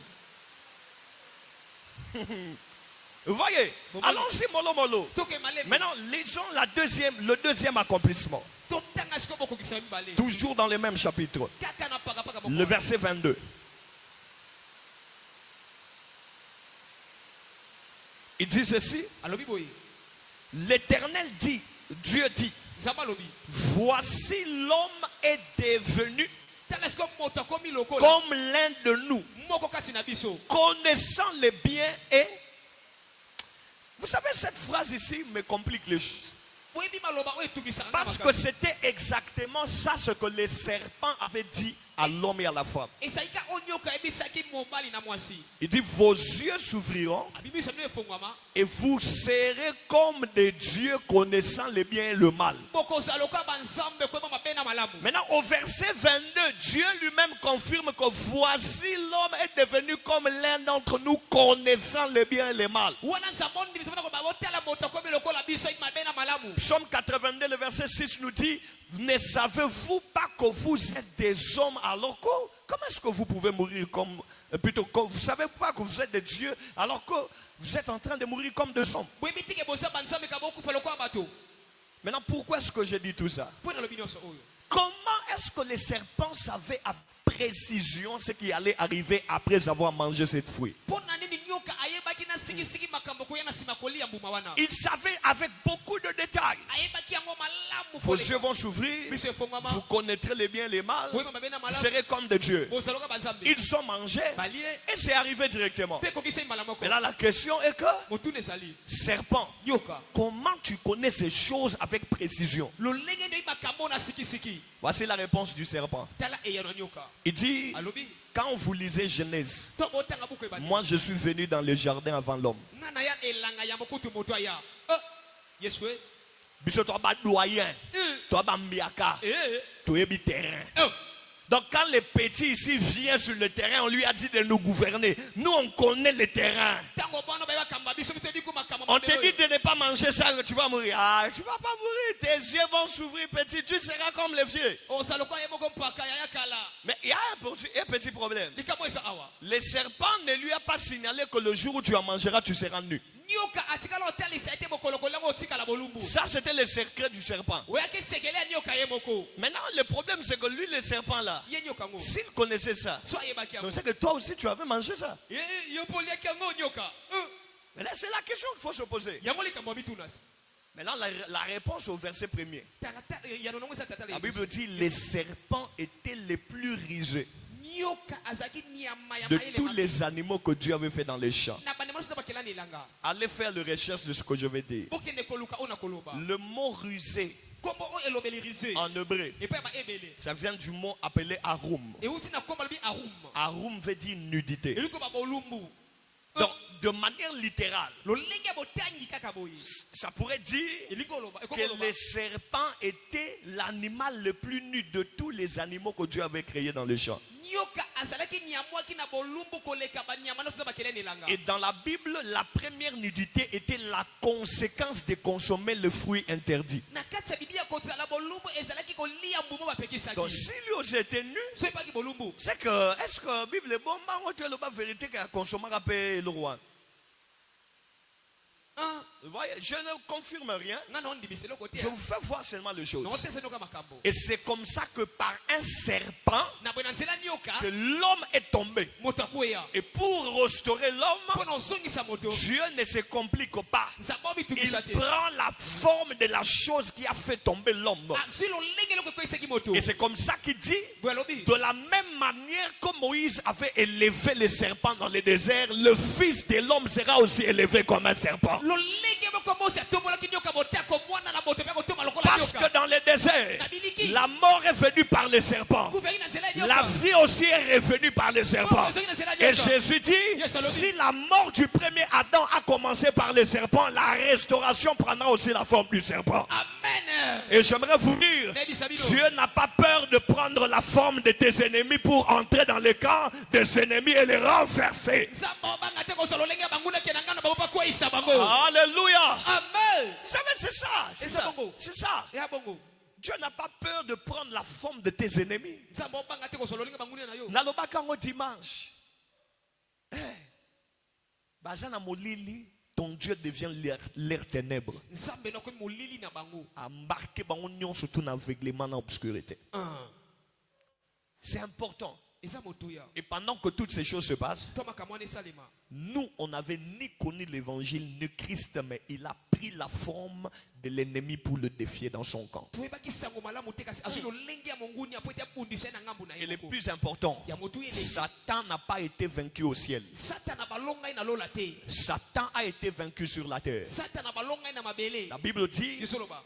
Vous voyez? Allons-y mollo mollo. Toke malebe. Maintenant, lisons le deuxième accomplissement. Totanga siko bokokisa mibale. Toujours dans le même chapitre. Kaka na paka paka Le verset 22. Il dit ceci. Alobi boye. L'Éternel dit, Dieu dit, Nzamba lobi. voici l'homme est devenu Tala siko moto komi lokola. comme l'un de nous, Moko kati na biso. connaissant les biens et... Vous savez, cette phrase ici me complique les choses. Boyebi maloba oyo etukisa. Parce que c'était exactement ça ce que les serpents avaient dit à l'homme et à la femme. Esaika onyoka ebisaki mobali na mwasi. Il dit, vos yeux s'ouvriront Abimi samino efungwama. et vous serez comme des dieux connaissant le bien et le mal. Bokozaloka banzambe kwema mabe na malamu. Maintenant, au verset 22, Dieu lui-même confirme que voici l'homme est devenu comme l'un d'entre nous connaissant le bien et le mal. Wana nzamondi bisabana ko babotela moto komi lokola biso mabe na malamu. Psaume 82, le verset 6 nous dit, ne savez-vous pas que vous êtes des hommes alors que, comment est-ce que vous pouvez mourir comme, plutôt, vous ne savez pas que vous êtes des dieux alors que vous êtes en train de mourir comme des hommes. Boyebi tike bosa banzambe ka bokufa lokola bato. Maintenant, pourquoi est-ce que j'ai dit tout ça? Pona lobi nyonso oyo. Comment est-ce que les serpents savaient avec précision ce qui allait arriver après avoir mangé cette fruit? Pona nini nyoka ayebaki na siki makambo ko yana sima kolia mbuma wana. Ils savaient avec beaucoup de détails. Ayebaki yango malamu. Vos yeux vont s'ouvrir, Biso efungwama. vous connaîtrez les biens et les mal, Boyeba mabe na vous malamu. serez comme des dieux. Bozaloka banzambe. Ils ont mangé Balie. et c'est arrivé directement. Pe kokisa mbala moko. Mais là, la question est que, Motune ezali. serpent, Nyoka. comment tu connais ces choses avec précision? Lolenge ndio makambo na siki. Voici la réponse du serpent. Tala eyano nyoka. Il dit, Alobi. quand vous lisez Genèse, To botanga buku ebani. moi je suis venu dans le jardin avant l'homme. Ngana ya elanga ya mokutu moto ya. Yeswe. Biso to ba doyen, to ba miaka, to ebi terrain. Donc quand les petits ici viennent sur le terrain, on lui a dit de nous gouverner. Nous on connaît le terrain. On te dit de ne pas manger ça, que tu vas mourir. Ah, tu vas pas mourir. Tes yeux vont s'ouvrir, petit. Tu seras comme les vieux. Mais il y a un petit problème. Le serpent ne lui a pas signalé que le jour où tu en mangeras, tu seras nu. Ça, c'était le secret du serpent. Maintenant, le problème, c'est que lui, le serpent là, s'il connaissait ça, donc c'est que toi aussi, tu avais mangé ça. Mais là, c'est la question qu'il faut se poser. Maintenant, la réponse au verset premier. La Bible dit, les serpents étaient les plus rusés de tous les animaux que Dieu avait fait dans les champs. Allez faire le recherche de ce que je vais dire. Le mot rusé en hébreu, ça vient du mot appelé arum. Arum veut dire nudité. Donc, de manière littérale, ça pourrait dire que les serpents étaient l'animal le plus nu de tous les animaux que Dieu avait créés dans le champ. Et dans la Bible, la première nudité était la conséquence de consommer le fruit interdit. Donc si lui aussi était nu, c'est que, est-ce que la Bible est bonne? Tu as la vérité qu'à consommer le roi. Vous voyez, je ne confirme rien. Je vous fais voir seulement les choses. Et c'est comme ça que par un serpent que l'homme est tombé. Et pour restaurer l'homme, Dieu ne se complique pas. Il prend la forme de la chose qui a fait tomber l'homme. Et c'est comme ça qu'il dit, de la même manière que Moïse avait élevé les serpents dans le désert, le Fils de l'homme sera aussi élevé comme un serpent. Parce que dans le désert, la mort est venue par les serpents. La vie aussi est revenue par les serpents. Et Jésus dit, si la mort du premier Adam a commencé par les serpents, la restauration prendra aussi la forme du serpent. Et j'aimerais vous dire, Dieu n'a pas peur de prendre la forme de tes ennemis pour entrer dans le camp des ennemis et les renverser. Alléluia. Amen. Vous savez, c'est ça. C'est ça. C'est ça. Dieu n'a pas peur de prendre la forme de tes ennemis. Nalobakango dimanche. Bazana molili, ton Dieu devient l'air ténèbre. Embarqué dans l'union surtout dans l'aveuglement, dans l'obscurité. C'est important. Et pendant que toutes ces choses se passent, nous, on n'avait ni connu l'évangile, ni Christ, mais il a pris la forme de l'ennemi pour le défier dans son camp. Et le plus important, Satan n'a pas été vaincu au ciel. Satan a été vaincu sur la terre. La Bible dit,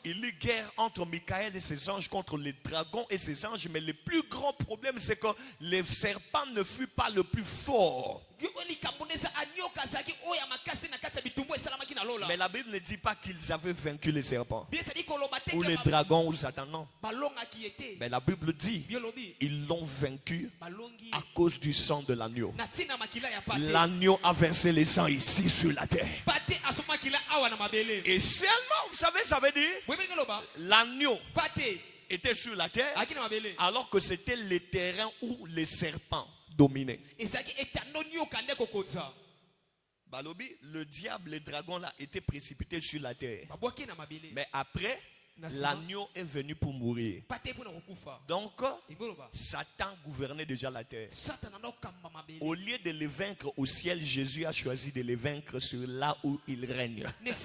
il y a guerre entre Michael et ses anges contre les dragons et ses anges, mais le plus grand problème, c'est que le serpent ne fut pas le plus fort. Mais la Bible ne dit pas qu'ils avaient vaincu les serpents ou les dragons ou Satan, non. Mais la Bible dit ils l'ont vaincu à cause du sang de l'agneau. L'agneau a versé le sang ici sur la terre. Et seulement, vous savez, ça veut dire l'agneau était sur la terre alors que c'était le terrain où les serpents dominaient. Balobi, le diable, les dragons là étaient précipités sur la terre. Mais après, l'agneau est venu pour mourir. Donc, Satan gouvernait déjà la terre. Au lieu de les vaincre au ciel, Jésus a choisi de les vaincre sur là où il règne. Lui-même,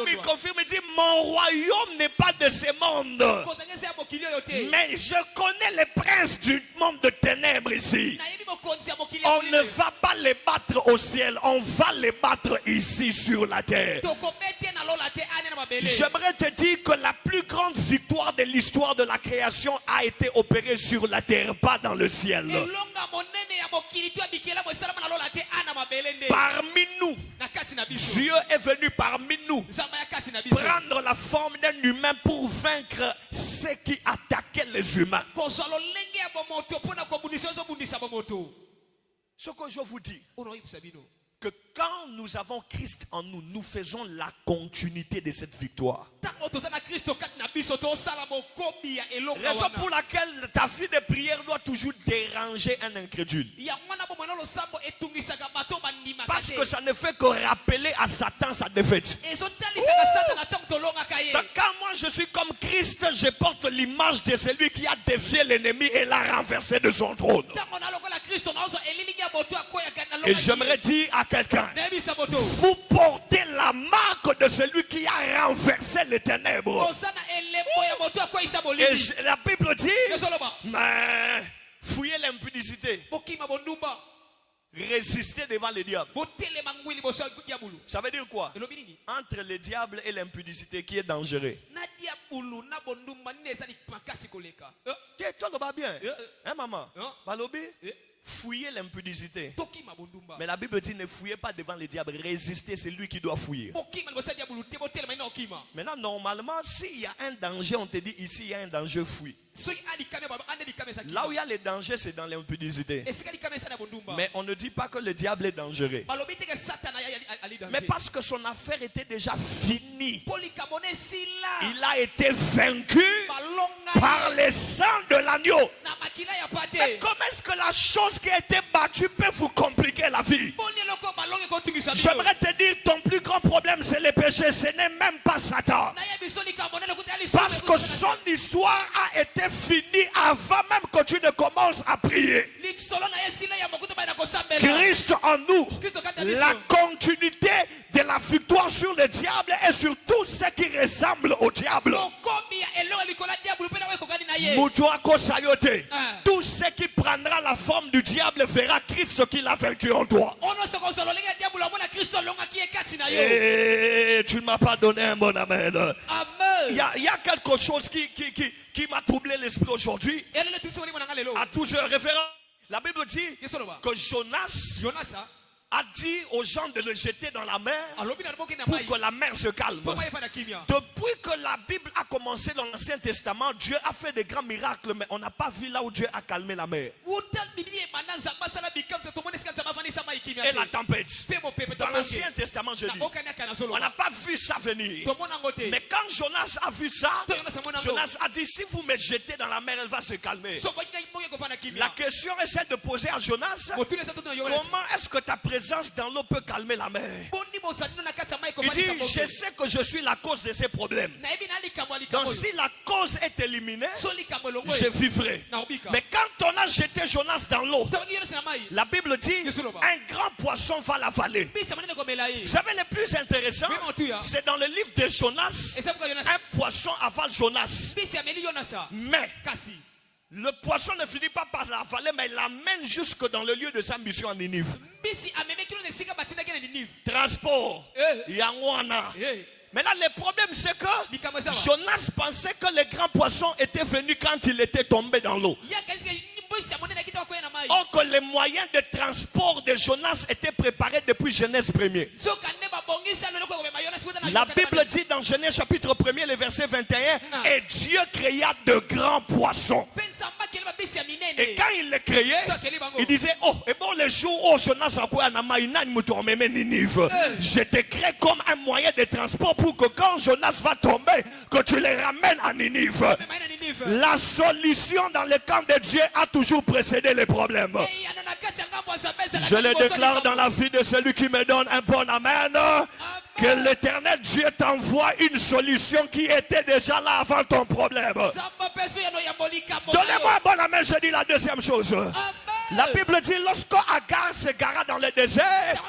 il confirme, il dit, mon royaume n'est pas de ce monde. Mais je connais les princes du monde de ténèbres ici. On ne va pas les battre au ciel, on va les battre ici sur la terre. J'aimerais te dire que la plus grande victoire de l'histoire de la création a été opérée sur la terre, pas dans le ciel. Parmi nous, Dieu est venu parmi nous prendre la forme d'un humain pour vaincre ceux qui attaquaient les humains. Ce que je vous dis, que quand nous avons Christ en nous, nous faisons la continuité de cette victoire. Raison pour laquelle ta vie de prière doit toujours déranger un incrédule. Parce que ça ne fait que rappeler à Satan sa défaite. Donc quand moi je suis comme Christ, je porte l'image de celui qui a défié l'ennemi et l'a renversé de son trône. Et j'aimerais dire à quelqu'un, vous portez la marque de celui qui a renversé les ténèbres. Et la Bible dit, mais fouillez l'impudicité. Résister devant le diable. Ça veut dire quoi? Entre le diable et l'impudicité, qui est dangereux? Toi, tu vas bien. Hein, maman? Balobi? fouiller l'impudicité. tokima bondumba Mais la Bible dit ne fouillez pas devant le diable, résistez, c'est lui qui doit fouiller. bokima liboso ya diabolo te botelema ina okima Maintenant, normalement, s'il y a un danger, on te dit ici, il y a un danger, fouille. soki alikame baba ande likame eza Là où il y a le danger, c'est dans l'impudicité. esika likame eza na bondumba Mais on ne dit pas que le diable est dangereux. balobi te ke satana ali Mais danger parce que son affaire était déjà finie. po likambo na esila Il a été vaincu balonga par le sang de l'agneau. na makila ya Mais pate comment est-ce que la chose qui a été battue peut vous compliquer la vie? boni eloko balonga ekotungisa bino J'aimerais te dire, ton plus grand problème, c'est le péché. Ce n'est même pas Satan. na ye biso likambo nene kuta ali Parce que son histoire a été finie avant même que tu ne commences à prier. liksolo na esila ya mokuta ba na kosambela Christ en nous, Christ kata biso la continuité de la victoire sur le diable et sur tout ce qui ressemble au diable. kokomi ya eloko likola diabolo pe na we kokali na ye Mutuako Sayote, Ah. tout ce qui prendra la forme du diable verra Christ qui l'a vaincu en toi. ono soko zololenge ya diabolo amona Kristo alongaki ye kati na yo Et tu ne m'as pas donné un bon amen. amen Il y a quelque chose qui m'a troublé l'esprit aujourd'hui. elele tuso wali mwana lelo À tous référents. La Bible dit yesoloba que Jonas Jonasa a dit aux gens de le jeter dans la mer alobi na boki na pour mai que la mer se calme. po mai fa na kimia Depuis que la Bible a commencé dans l'Ancien Testament, Dieu a fait des grands miracles, mais on n'a pas vu là où Dieu a calmé la mer uta biblia emana nzamba sala bikamsa tomone sika nzamba fanisa mai kimia et la tempête. pe mo pepe Dans l'Ancien Testament, je na dis, okanya kana on solo n'a pas vu ça venir. tomona ngote Mais quand Jonas a vu ça, to Jonasa mona ngo Jonas a dit, si vous me jetez dans la mer, elle va se calmer. so boki na moye ko fa na La kimia question est celle de poser à Jonas, motune sa to na yo comment est-ce que ta présence dans l'eau peut calmer la mer? boni bozali na kati ya mai ko Il fa dit, je sais que je suis la cause de ces problèmes. na ebi na likambo Donc likambo si la cause est éliminée, so likambo longo je vivrai. na obika Mais quand on a jeté Jonas dans l'eau, to ngi yona na mai la Bible dit, un grand poisson va l'avaler. bisa manene ko mela ye Vous savez, le plus intéressant, c'est dans le livre de Jonas, esa buka Jonas un poisson avale Jonas. bisa meli Jonasa Mais kasi le poisson ne finit pas par l'avaler, mais il l'amène jusque dans le lieu de sa mission en Ninive. bisi amemeki na sika batina kena Ninive Transport, eh Yangwana. eh Maintenant, le problème, c'est que likambo eza Jonas pensait que le grand poisson était venu quand il était tombé dans l'eau. ya kasi bisi monene kita ko na mai Or que les moyens de transport de Jonas étaient préparés depuis Genèse 1er. so kande ba bongisa lelo ko mema Jonas kuta na La Bible dit dans Genèse chapitre 1er, le verset 21, et Dieu créa de grands poissons. pensa mbakele ba bisi ya minene Et quand il les créait, il disait, oh, et bon, le jour où Jonas a quoi, je te crée comme un moyen de transport pour que quand Jonas va tomber, que tu les ramènes à Ninive. mema na Ninive La solution dans le camp de Dieu a toujours précédé les problèmes. eh ana na kati ya ngambo ya Zambeza Je le déclare dans la vie de celui qui me donne un bon amen. Que l'Éternel Dieu t'envoie une solution qui était déjà là avant ton problème. Zamba peso ya no ya likambo Donnez-moi un bon amen, je dis la deuxième chose. La Bible dit, lorsque Agar se gara dans le désert,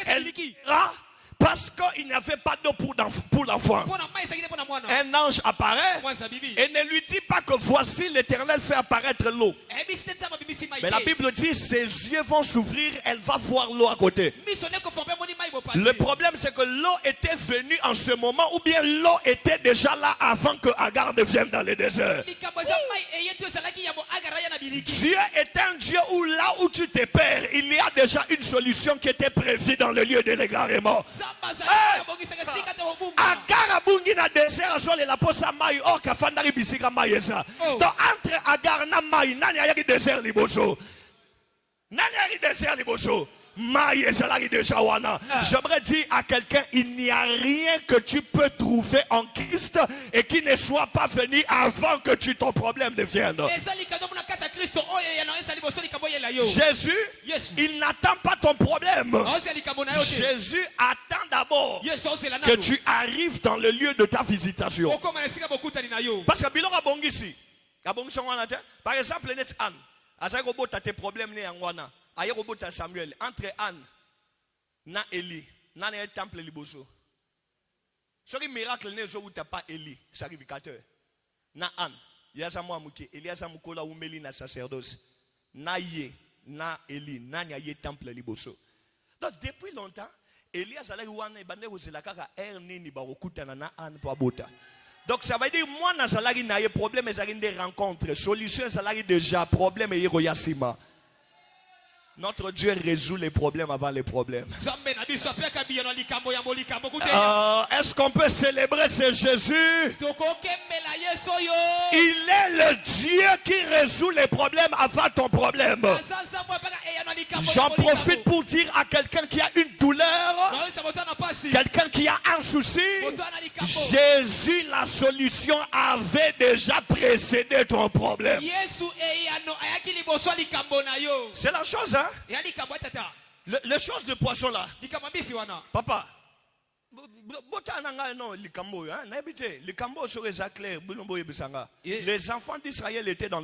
elle ira parce qu'il n'y avait pas d'eau pour l'enfant. pona mai sakite pona mwana Un ange apparaît mwanza bibi et ne lui dit pas que voici l'Éternel fait apparaître l'eau. eh bisi tete ma bibisi mai Mais la Bible dit, ses yeux vont s'ouvrir, elle va voir l'eau à côté. miso ne ko fombe moni mai bo pa Le problème, c'est que l'eau était venue en ce moment, ou bien l'eau était déjà là avant que Agar ne vienne dans le désert. likambo za mai e yetu ezalaki ya mo agara ya na biliki Dieu est un Dieu où là où tu te perds, il y a déjà une solution qui était prévue dans le lieu de l'égarement. Zamba za Eh! ya bongisa ka sika te obumba Agar abungi na désert azole la posa mai or kafandari bisika mai eza. Oh. Donc entre Agar na mai nani ayaki désert liboso? Nani ayaki désert liboso? Mai ezalaki déjà wana. J'aimerais dire à quelqu'un, il n'y a rien que tu peux trouver en Christ et qui ne soit pas venu avant que ton problème ne vienne. eza likambo na kati ya Kristo oyo ya na eza liboso likambo yela yo Jésus, Yesu il n'attend pas ton problème. oza likambo na yo te Jésus attend d'abord Yesu ozela na que tu arrives dans le lieu de ta visitation. okoma na sika bokutani na yo Parce que biloko abongisi. Abongisi wana te. Par exemple, net Anne. Azali kobota tes problèmes ne yangwana. Aye kobota Samuel entre Anne na Eli. Na na temple liboso. Soki miracle ne zo uta pas Eli, sacrificateur. Na Anne, yaza mo amuke, Eliasa mukola umeli na sacerdoce. Na ye, na Eli, na nya ye temple liboso. Donc depuis longtemps, Elias a wana ibande kozela kaka nini ba okutana na Anne po abota. Donc ça veut dire moi na salari na ye problème ezali des rencontres, solution salari déjà problème e yasima. Notre Dieu résout les problèmes avant les problèmes. Nzambe na biso apeka biyano likambo ya molikambo kute. Est-ce qu'on peut célébrer ce Jésus? Tokokembela Yesu oyo. Il est le Dieu qui résout les problèmes avant ton problème. Asanza mwa peka eyano likambo ya J'en molikambo. profite pour dire à quelqu'un qui a une douleur, Naosa moto na pasi. quelqu'un qui a un souci, Moto na likambo. Jésus, la solution, avait déjà précédé ton problème. Yesu eyano ayaki liboso likambo na yo. C'est la chose, hein? Ya likambo tata. Les choses de poisson là. Likambo bisi wana. Papa, non, les enfants d'Israël étaient dans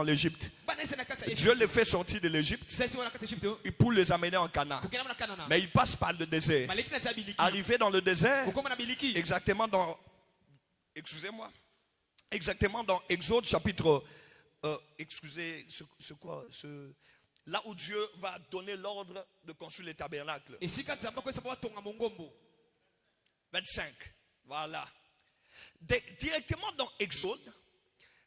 l'Égypte. Bana ese na kata Dieu les fait sortir de l'Égypte Sasa wana kata Egypte. pour les amener en Canaan. Kukena na kanana. Mais ils passent par le désert. Maleki na zabiliki. Arrivé dans le désert, Ukoma na biliki. exactement dans, excusez-moi, exactement dans Exode chapitre, là où Dieu va donner l'ordre de construire les tabernacles. Esika nzambe ko sababu tonga mongombo. 25, voilà. Directement dans Exode,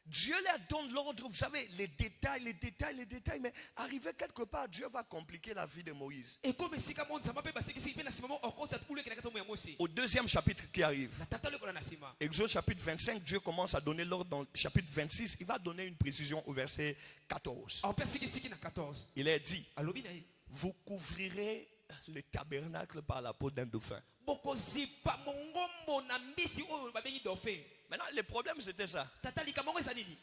Dieu leur donne l'ordre, vous savez, les détails, mais arrivé quelque part, Dieu va compliquer la vie de Moïse. Et comme esika mo nzambe pe basiki siki pe na simamo okota tukule kena kata mo ya Mosi. Au deuxième chapitre qui arrive, Na tata le kona na sima. Exode chapitre 25, Dieu commence à donner l'ordre dans le chapitre 26, il va donner une précision au verset 14. En père siki na 14. Il est dit, Alobi na ye. vous couvrirez les tabernacles par la peau d'un dauphin. Bokozipa mongombo na mbisi oyo babengi dauphin. Maintenant, le problème c'était ça. Tata likambo eza nini?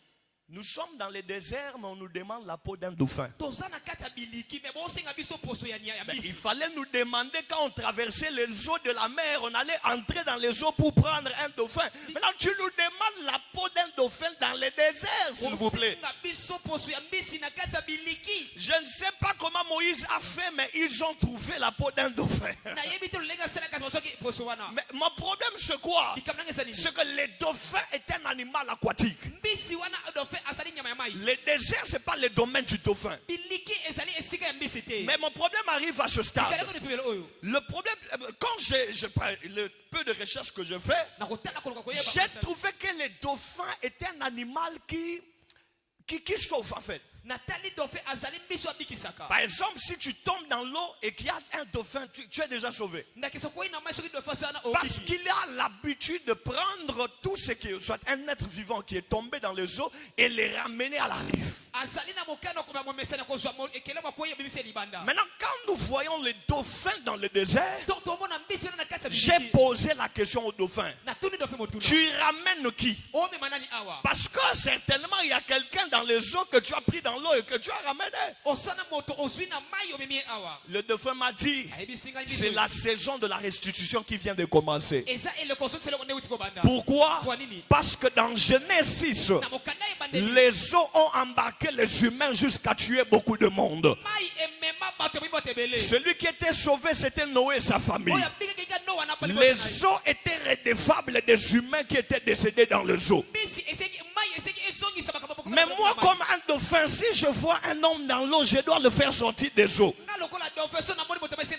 Nous sommes dans le désert, mais on nous demande la peau d'un dauphin. Toza na kata biliki mais bosenga biso poso ya nia ya Mais il mbisi. fallait nous demander quand on traversait les eaux de la mer, on allait entrer dans les eaux pour prendre un dauphin. Maintenant, tu nous demandes la peau d'un dauphin dans le désert, s'il vous plaît. Bosenga biso poso ya mbisi na kata biliki. Je ne sais pas comment Moïse a fait, mais ils ont trouvé la peau d'un dauphin. Na yebi te lenga sala kata soki poso wana. Mais mon problème, c'est quoi? Likambo nanga eza nini? C'est que le dauphin est un animal aquatique. Mbisi wana dauphin asali nyama ya mai. Le désert, ce n'est pas le domaine du dauphin. Biliki ezali esika ya mbisi te. Mais mon problème arrive à ce stade. Kaleko de pibelo oyo. Le problème, quand je prends le peu de recherche que je fais, Na kotala koloka koyeba. j'ai trouvé que le dauphin est un animal qui sauve en fait. Natali dauphin azali mbisi wa bikisaka. Par exemple, si tu tombes dans l'eau et qu'il y a un dauphin, tu es déjà sauvé. Ndakiso koyi na mai soki dauphin sana o. Parce qu'il a l'habitude de prendre tout ce qui est, soit un être vivant qui est tombé dans les eaux et les ramener à la rive. Azali na mokano ko ba momesana ko zwa ekele makoyi bibisi libanda. Maintenant, quand nous voyons les dauphins dans le désert, Donc to mona mbisi na kata biliki. j'ai posé la question aux dauphins. Na tuni dauphin motuna. Tu ramènes qui? O me manani awa. Parce que certainement, il y a quelqu'un dans les eaux que tu as pris dans l'eau et que tu as ramené. Osana moto ozwi na mai o memi awa. Le dauphin m'a dit, Ayebisi ngai c'est biso. la saison de la restitution qui vient de commencer. Eza ele koso tselo ne uti ko banda. Pourquoi? Kwa nini? Parce que dans Genèse 6, Na mokanda e bandeli. les eaux ont embarqué les humains jusqu'à tuer beaucoup de monde. Mai emema bato bibote bele. Celui qui était sauvé, c'était Noé et sa famille. Oya bika kika no wana pali. Les eaux étaient redevables des humains qui étaient décédés dans les eaux. Mbisi eseki mai eseki esongi sabaka bako. Mais moi, comme un dauphin, si je vois un homme dans l'eau, je dois le faire sortir des eaux.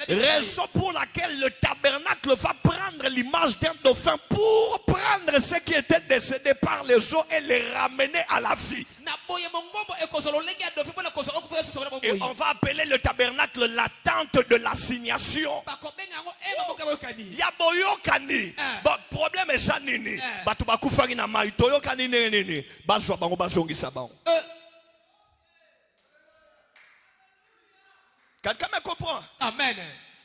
Raison pour laquelle le tabernacle va prendre l'image d'un dauphin pour prendre ceux qui étaient décédés par les eaux et les ramener à la vie. Et on va appeler le tabernacle la tente de l'assignation. Yaboyokani. Bon, problème est ça nini. Batu bakufari na mai toyokani nini. Bazwa bango bazongisa bango. Quelqu'un me comprend? Amen.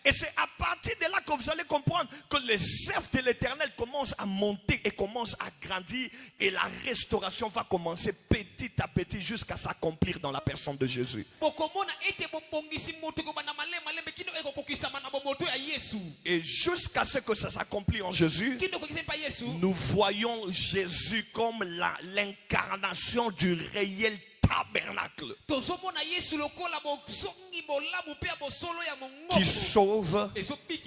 Et c'est à partir de là que vous allez comprendre que les œuvres de l'Éternel commencent à monter et commencent à grandir. Et la restauration va commencer petit à petit jusqu'à s'accomplir dans la personne de Jésus. Et jusqu'à ce que ça s'accomplit en Jésus, nous voyons Jésus comme l'incarnation du réel tabernacle qui sauve,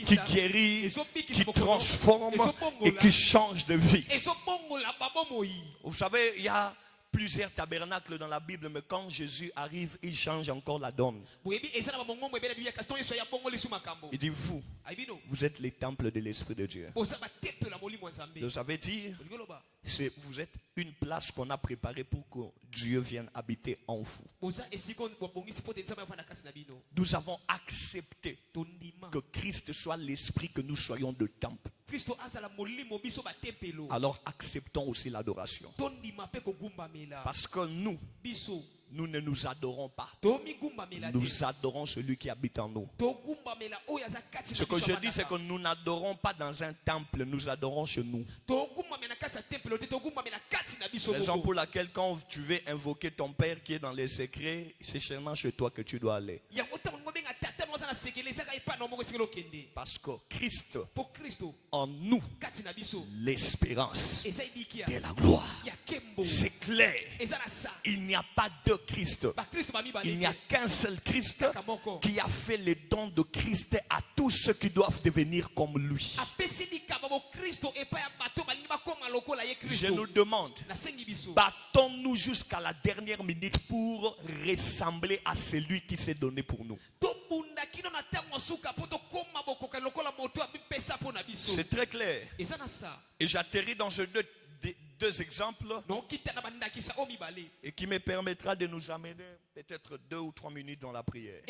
qui guérit, qui transforme et qui change de vie. Vous savez, il y a plusieurs tabernacles dans la Bible, mais quand Jésus arrive, il change encore la donne. Il dit, vous êtes les temples de l'Esprit de Dieu. Ça veut dire, vous êtes une place qu'on a préparée pour que Dieu vienne habiter en vous. Nous avons accepté que Christ soit l'Esprit, que nous soyons de temple. Alors acceptons aussi l'adoration. Parce que nous ne nous adorons pas. Nous adorons celui qui habite en nous. Ce que je dis, c'est que nous n'adorons pas dans un temple, nous adorons chez nous. Raison pour laquelle quand tu veux invoquer ton Père qui est dans les secrets, c'est seulement chez toi que tu dois aller. Parce que Christ en nous, l'espérance de la gloire. C'est clair. Il n'y a pas deux Christ. Il n'y a qu'un seul Christ qui a fait les dons de Christ à tous ceux qui doivent devenir comme lui. Je nous demande, battons-nous jusqu'à la dernière minute pour ressembler à celui qui s'est donné pour nous. C'est très clair. Et j'atterris dans ce deux exemples et qui me permettra de nous amener peut-être 2 ou 3 minutes dans la prière.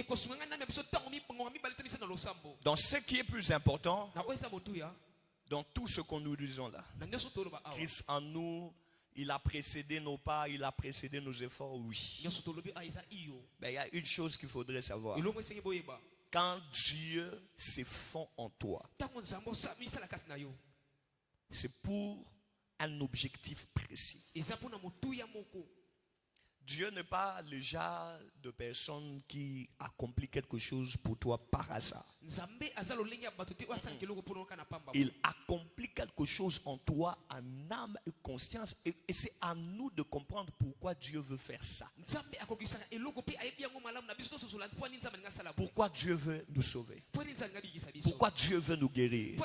Dans ce qui est plus important, dans tout ce que nous disons là, Christ en nous, il a précédé nos pas, il a précédé nos efforts, oui. Mais il y a une chose qu'il faudrait savoir. Quand Dieu se fond en toi, c'est pour un objectif précis. Dieu n'est pas le genre de personne qui accomplit quelque chose pour toi par hasard. Il accomplit quelque chose en toi en âme et conscience. Et c'est à nous de comprendre pourquoi Dieu veut faire ça. Pourquoi Dieu veut nous sauver. Pourquoi Dieu veut nous guérir.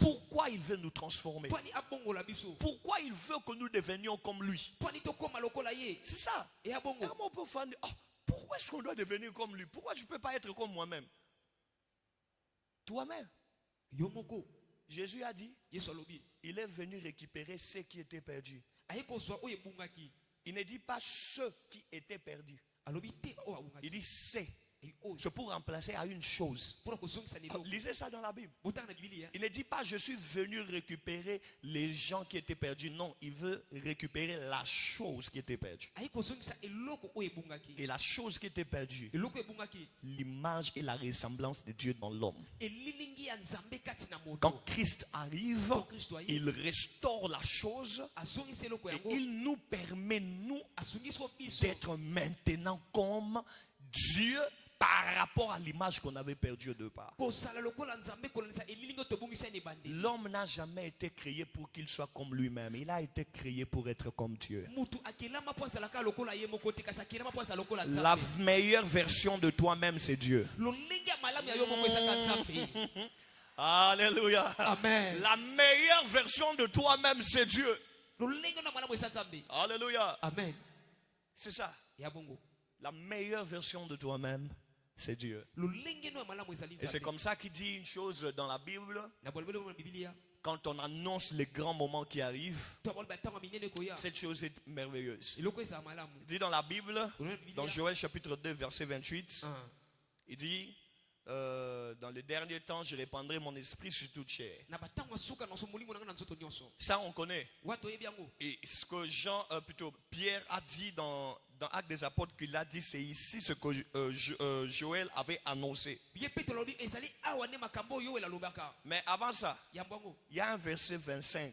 Pourquoi il veut nous transformer. Pourquoi il veut que nous devenions comme lui. C'est ça. Et à mon pauvre, pourquoi est-ce qu'on doit devenir comme lui? Pourquoi je ne peux pas être comme moi-même? Toi-même. Jésus a dit, il est venu récupérer ceux qui étaient perdus. Il ne dit pas ceux qui étaient perdus. Il dit c'est. C'est pour remplacer à une chose. Lisez ça dans la Bible. Il ne dit pas je suis venu récupérer les gens qui étaient perdus. Non, il veut récupérer la chose qui était perdue. Et la chose qui était perdue, l'image et la ressemblance de Dieu dans l'homme. Quand Christ arrive, il restaure la chose et il nous permet, nous, d'être maintenant comme Dieu par rapport à l'image qu'on avait perdue de part. L'homme n'a jamais été créé pour qu'il soit comme lui-même. Il a été créé pour être comme Dieu. La meilleure version de toi-même, c'est Dieu. Alléluia. Amen. La meilleure version de toi-même, c'est Dieu. Alléluia. Amen. C'est ça. La meilleure version de toi-même, c'est Dieu. Et c'est comme ça qu'il dit une chose dans la Bible. Quand on annonce les grands moments qui arrivent, cette chose est merveilleuse. Il dit dans la Bible, dans Joël chapitre 2, verset 28, il dit, dans les derniers temps, je répandrai mon esprit sur toute chair. Ça, on connaît. Et ce que Pierre a dit dans Actes des Apôtres, qu'il a dit, c'est ici ce que Joël avait annoncé. Mais avant ça, il y a un verset 25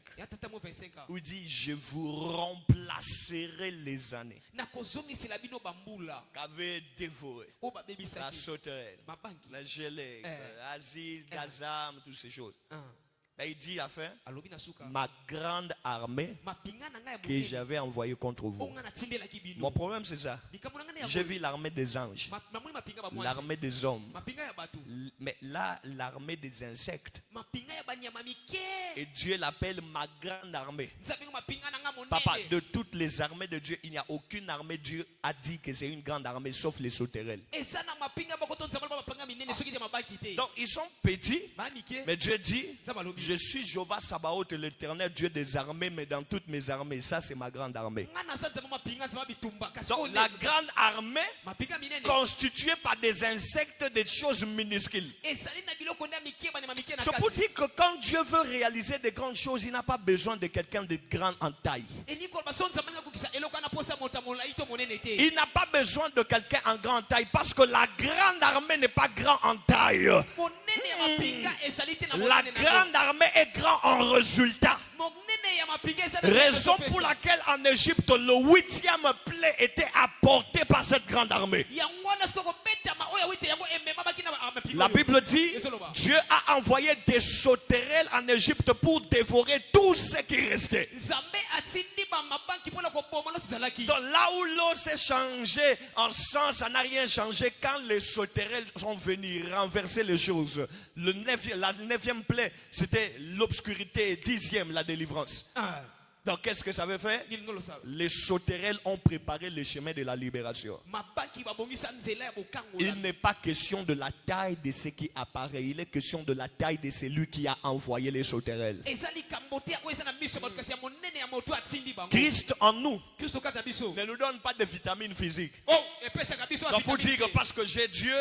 où il dit, je vous remplacerai les années qu'avait dévoré la sauterelle, la gelée, l'asile, Gazam, toutes ces choses. Et il dit à fin, ma grande armée que j'avais envoyée contre vous. Mon problème c'est ça. J'ai vu l'armée des anges, l'armée des hommes, mais là l'armée des insectes mapinga ya banyama mike. Et Dieu l'appelle ma grande armée. Nzambe ngo mapinga na nga monene. Papa, de toutes les armées de Dieu, il n'y a aucune armée. Dieu a dit que c'est une grande armée, sauf les sauterelles. Eza na mapinga bako to nzambe ba mapinga minene soki te mabaki te. Donc ils sont petits, Ba mike. mais Dieu dit, Nzambe alobi. je suis Jéhovah Sabaoth, l'éternel Dieu des armées, mais dans toutes mes armées. Ça, c'est ma grande armée. Nga na sa nzambe mapinga nzambe bitumba. Kasi Donc la grande armée mapinga minene. constituée par des insectes, des choses minuscules. Ezali na biloko nda mike banyama mike na C'est pour kasi. dire que quand Dieu veut réaliser de grandes choses, il n'a pas besoin de quelqu'un de grand en taille. Eni ko baso nzambe nga kukisa eloko na posa mota molai to monene te. Il n'a pas besoin de quelqu'un en grande taille parce que la grande armée n'est pas grand en taille. Monene ya mapinga ezali te na La monene na grande armée est grand en résultat. monene ya mapinga ezali. Raison pour laquelle en Égypte, le 8e plaie était apporté par cette grande armée. yango na siko beta ma oya wite yango emema baki na mapinga. La Bible dit, Dieu a envoyé des sauterelles en Égypte pour dévorer tout ce qui restait. Nzambe atindi ba mabanki pona ko boma na zalaki. Donc là où l'eau s'est changée en sang, ça n'a rien changé quand les sauterelles sont venues renverser les choses. La 9e plaie, c'était l'obscurité, 10e, la délivrance. Ah, Donc qu'est-ce que ça veut faire? nini ngolo sawa. Les sauterelles ont préparé le chemin de la libération. Mabaki babongisa nzela ya bokango. Il n'est pas question de la taille de ce qui apparaît, il est question de la taille de celui qui a envoyé les sauterelles. Ezali kambote ya eza na miso bato kasi ya monene ya moto atindi bango. Christ en nous Kristo kata biso. ne nous donne pas de vitamines physiques. Oh, epesa kabiso. Donc pour dire que parce que j'ai Dieu,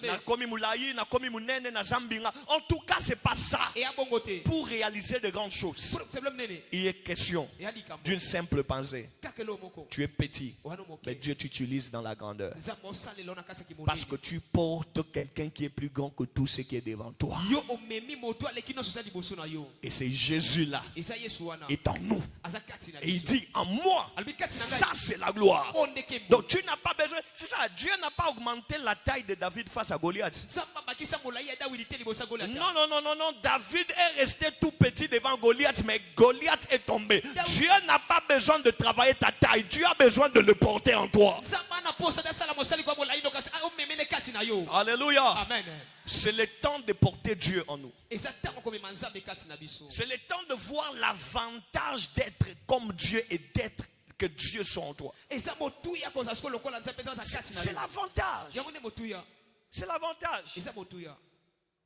na komi moulayi, na komi munene, na zambinga. En tout cas, c'est pas ça. Et à bongote. Pour réaliser de grandes choses, Pour c'est le nene. il est question Et ali kambo. d'une simple pensée. Kakelo moko. Tu es petit, Wano moke. mais Dieu t'utilise dans la grandeur. Nzambo sale lona kasa ki monene. Parce que tu portes quelqu'un qui est plus grand que tout ce qui est devant toi. Yo omemi moto aleki no sosali boso na yo. Et c'est Jésus là, Eza Yesu wana. est en nous. Aza kati na Et il biso. dit en moi, Albi kati na ça c'est la gloire. ondeke mo. Donc tu n'as pas besoin, c'est ça, Dieu n'a pas augmenté la taille de David face à Goliath. Nzamba bakisa molai ya Dawidi te libosa Goliath. Non, non, non, non, non, David est resté tout petit devant Goliath, mais Goliath est tombé. Dieu n'a pas besoin de travailler ta taille, Dieu a besoin de le porter en toi. Nzamba na posa da sala mosali kwa molai ndo kasi omemele kati na yo. Alléluia. Amen. C'est le temps de porter Dieu en nous. Eza tango komema Nzambe kati na biso. C'est le temps de voir l'avantage d'être comme Dieu et d'être que Dieu soit en toi. Eza motuya koza siko lokola Nzambe eza kati na C'est yo. l'avantage. Yango ne motuya. C'est l'avantage. Eza motuya.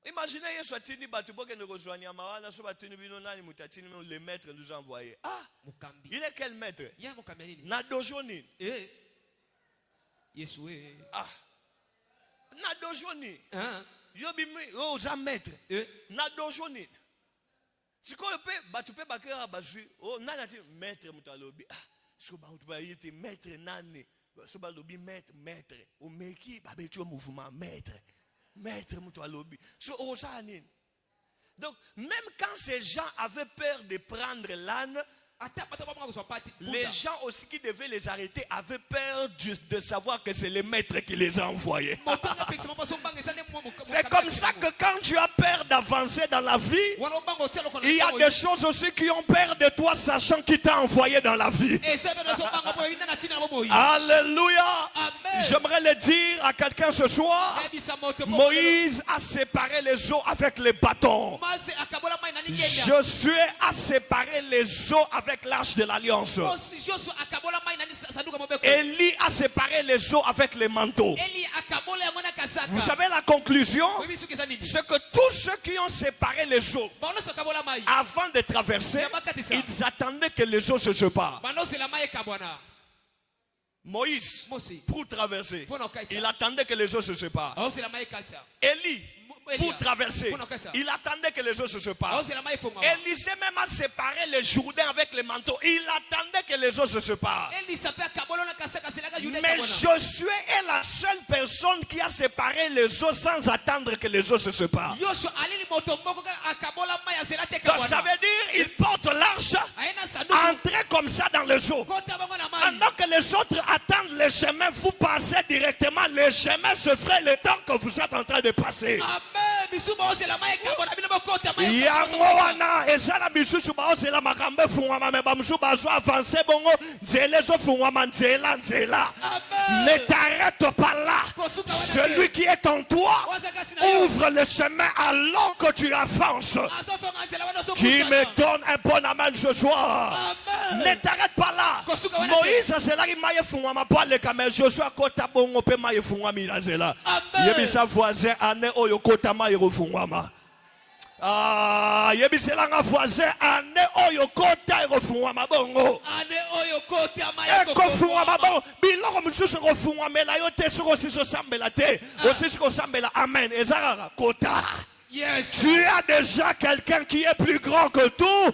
Imaginez Yesu atini batu boke ne rejoignent mawana so batini bino nani mutatini le maître nous a envoyé. Ah, Mukambi. il est quel maître? Ya mukambi nini? Na dojo nini? Eh. Yesu eh. Ah. Na dojo nini? Hein? Yo bimi yo za maître. Eh. Na dojo nini? Sikoyo pe batu pe bakera bazui. Oh nani ati maître mutalobi. Ah, so ba utu ba yiti maître nani? So ba lobi maître. O meki ba betu mouvement maître. Maître mutalobi. So o sa nini? Donc même quand ces gens avaient peur de prendre l'âne, les gens aussi qui devaient les arrêter avaient peur de savoir que c'est le maître qui les a envoyés. C'est comme ça que quand tu as peur d'avancer dans la vie, il y a des choses aussi qui ont peur de toi, sachant qu'il t'a envoyé dans la vie. Alléluia. J'aimerais le dire à quelqu'un ce soir. Moïse a séparé les eaux avec les bâtons. Josué a séparé les eaux avec l'arche de l'alliance. Élie a séparé les eaux avec les manteaux. Vous savez la conclusion? C'est que tous ceux qui ont séparé les eaux avant de traverser, ils attendaient que les eaux se séparent. Moïse, pour traverser, il attendait que les eaux se séparent. Élie, pour traverser, il attendait que les eaux se séparent. Élisée même a séparé les Jourdains avec les manteaux. Il attendait que les eaux se séparent. Mais Josué est la seule personne qui a séparé les eaux sans attendre que les eaux se séparent. Donc ça veut dire il porte l'arche, entrer comme ça dans les eaux. Pendant que les autres attendent le chemin, vous passez directement. Le chemin se ferait le temps que vous êtes en train de passer. Yangoana ezala bisusu baozela makambe fungwama me bamusu bazo avancer bongo nzelezo fungwama nzela. Ne t'arrête pas là. Celui qui est en toi ouvre le chemin alors que tu avances. Qui me donne un bon amen ce soir. Ne t'arrête pas là. Moïse c'est là qui m'a fungwama pas le camel Joshua kota bongo pe m'a fungwami la zela. Yebisa voisin ane oyo kota ma fungwama. Ah, yebiselanga voisin ane oyo kota erofungwama bongo. Ekofungwama bongo. Biloko mususu kofungwamela yo te soko siso sambela te. Osisi sambela amen. Ezara kota. Yes. Tu as déjà quelqu'un qui est plus grand que tout.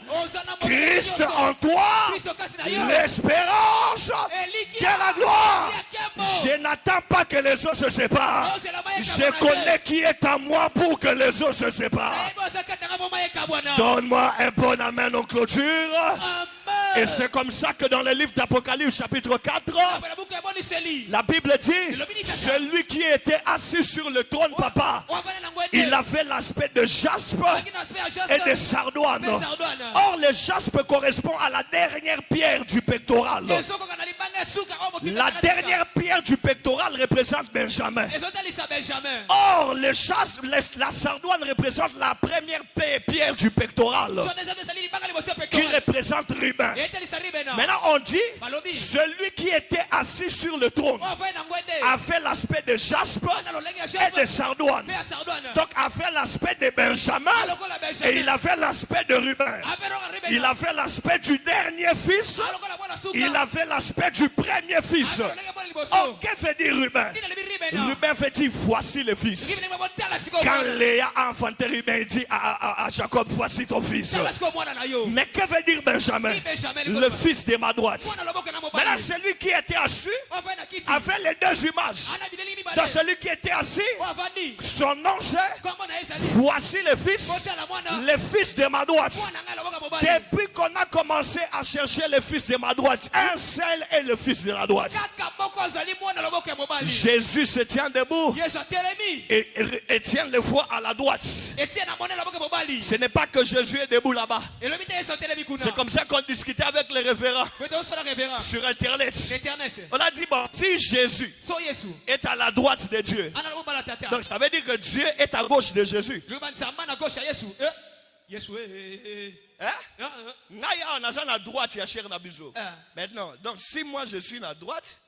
Christ en toi. L'espérance de la gloire. Je n'attends pas que les autres se séparent. Je connais qui est en moi pour que les autres se séparent. Donne-moi un bon amen en clôture. Et c'est comme ça que dans le livre d'Apocalypse chapitre 4, la Bible dit, celui qui était assis sur le trône, papa, il avait l'aspect de jaspe et de sardoine. Or, le jaspe correspond à la dernière pierre du pectoral. La dernière pierre du pectoral représente Benjamin. Or, le jaspe, la sardoine représente la première pierre du pectoral, qui représente Ruben. Maintenant on dit, celui qui était assis sur le trône avait l'aspect de jaspe et de sardoine. Donc avait l'aspect de Benjamin et il avait l'aspect de Ruben. Il avait l'aspect du dernier fils. Il avait l'aspect du premier fils. Oh, que veut dire Ruben? Ruben veut dire voici le fils. Quand Léa a enfanté Ruben, il dit à Jacob, voici ton fils. Mais que veut dire Benjamin? Le fils de ma droite. Maintenant, celui qui était assis avait les deux images. Dans celui qui était assis, son nom c'est voici le fils de ma droite. Depuis qu'on a commencé à chercher le fils de ma droite, un seul est le fils de la droite. Jésus se tient debout et tient le voix à la droite. Ce n'est pas que Jésus est debout là-bas. C'est comme ça qu'on discutait avec les révérends sur Internet. On a dit, bon, si Jésus est à la droite de Dieu, donc ça veut dire que Dieu est à gauche de Jésus. Maintenant, donc si moi je suis à la droite,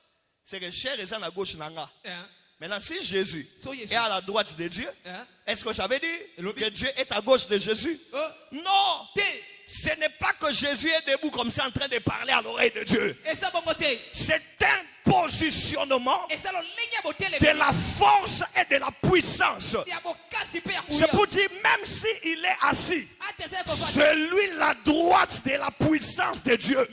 c'est que chair est à la gauche. Maintenant, si Jésus est à la droite de Dieu, est-ce que ça veut dire que Dieu est à gauche de Jésus? Non! Ce n'est pas que Jésus est debout comme ça en train de parler à l'oreille de Dieu. C'est un positionnement de la force et de la puissance. C'est pour dire, même s'il est assis, celui la droite de la puissance de Dieu.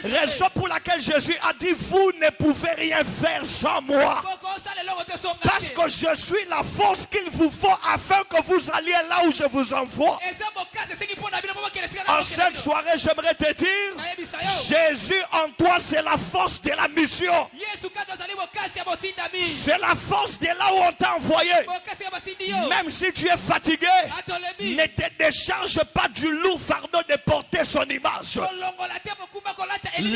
Raison pour laquelle Jésus a dit, vous ne pouvez rien faire sans moi. Parce que je suis la force qu'il vous faut afin que vous alliez là où je vous envoie. En cette soirée, j'aimerais te dire, Jésus en toi, c'est la force de la mission. C'est la force de là où on t'a envoyé. Même si tu es fatigué, ne te décharge pas du lourd fardeau de porter son image.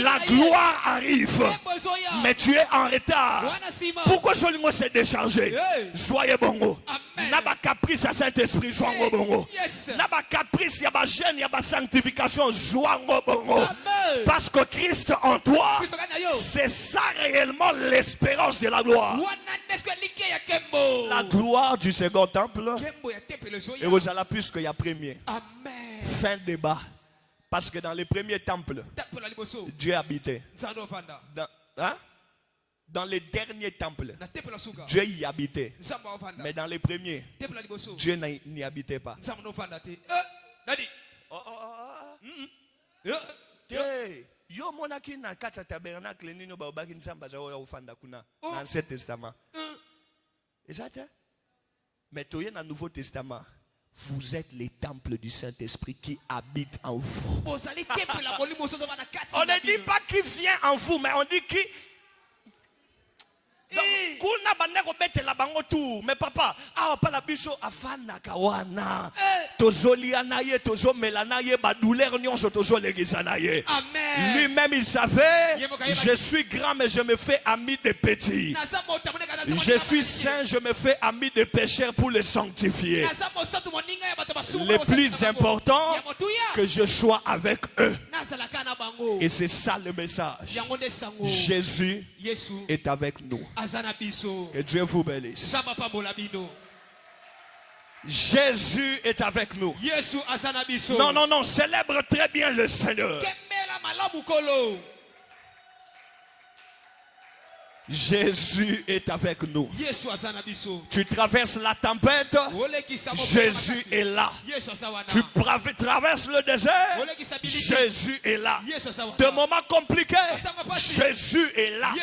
La gloire arrive, mais tu es en retard. Pourquoi seulement s'est déchargé? Soyez bongo. N'a pas caprice à Saint-Esprit, soyez bongo. N'a pas caprice, y'a pas gêne, y'a pas sanctification, soyez bongo. Parce que Christ en toi, c'est ça réellement l'espérance de la gloire. La gloire du second temple. Et vous allez plus qu'il y a premier. Fin débat. Parce que dans les premiers temples, Dieu habitait. Dans les derniers temples, Dieu y habitait. Mais dans les premiers, Dieu n'y habitait pas. Yo monaki na kata tabernacle nino ba obaki nsamba za oya ufanda kuna dans l'Ancien Testament. Exact? Mais toye na Nouveau Testament. Vous êtes les temples du Saint-Esprit qui habitent en vous. On ne dit pas qui vient en vous, mais on dit qui. Kuna baneko betela bango tout mais papa pas la biso afana kawana tozolia na ye tozomela na ye ba douleur nyonso tozolegisa na ye. Amen. Lui-même il savait je suis grand mais je me fais ami des petits. Je suis saint, je me fais ami des pécheurs pour les sanctifier. Le plus important que je sois avec eux. Et c'est ça le message. Jésus est avec nous. Que Dieu vous bénisse. Jésus est avec nous. Non, non, non, célèbre très bien le Seigneur. Jésus est avec nous. Tu traverses la tempête, Jésus est là. Tu traverses le désert, Jésus est là. De moments compliqués, Jésus est là.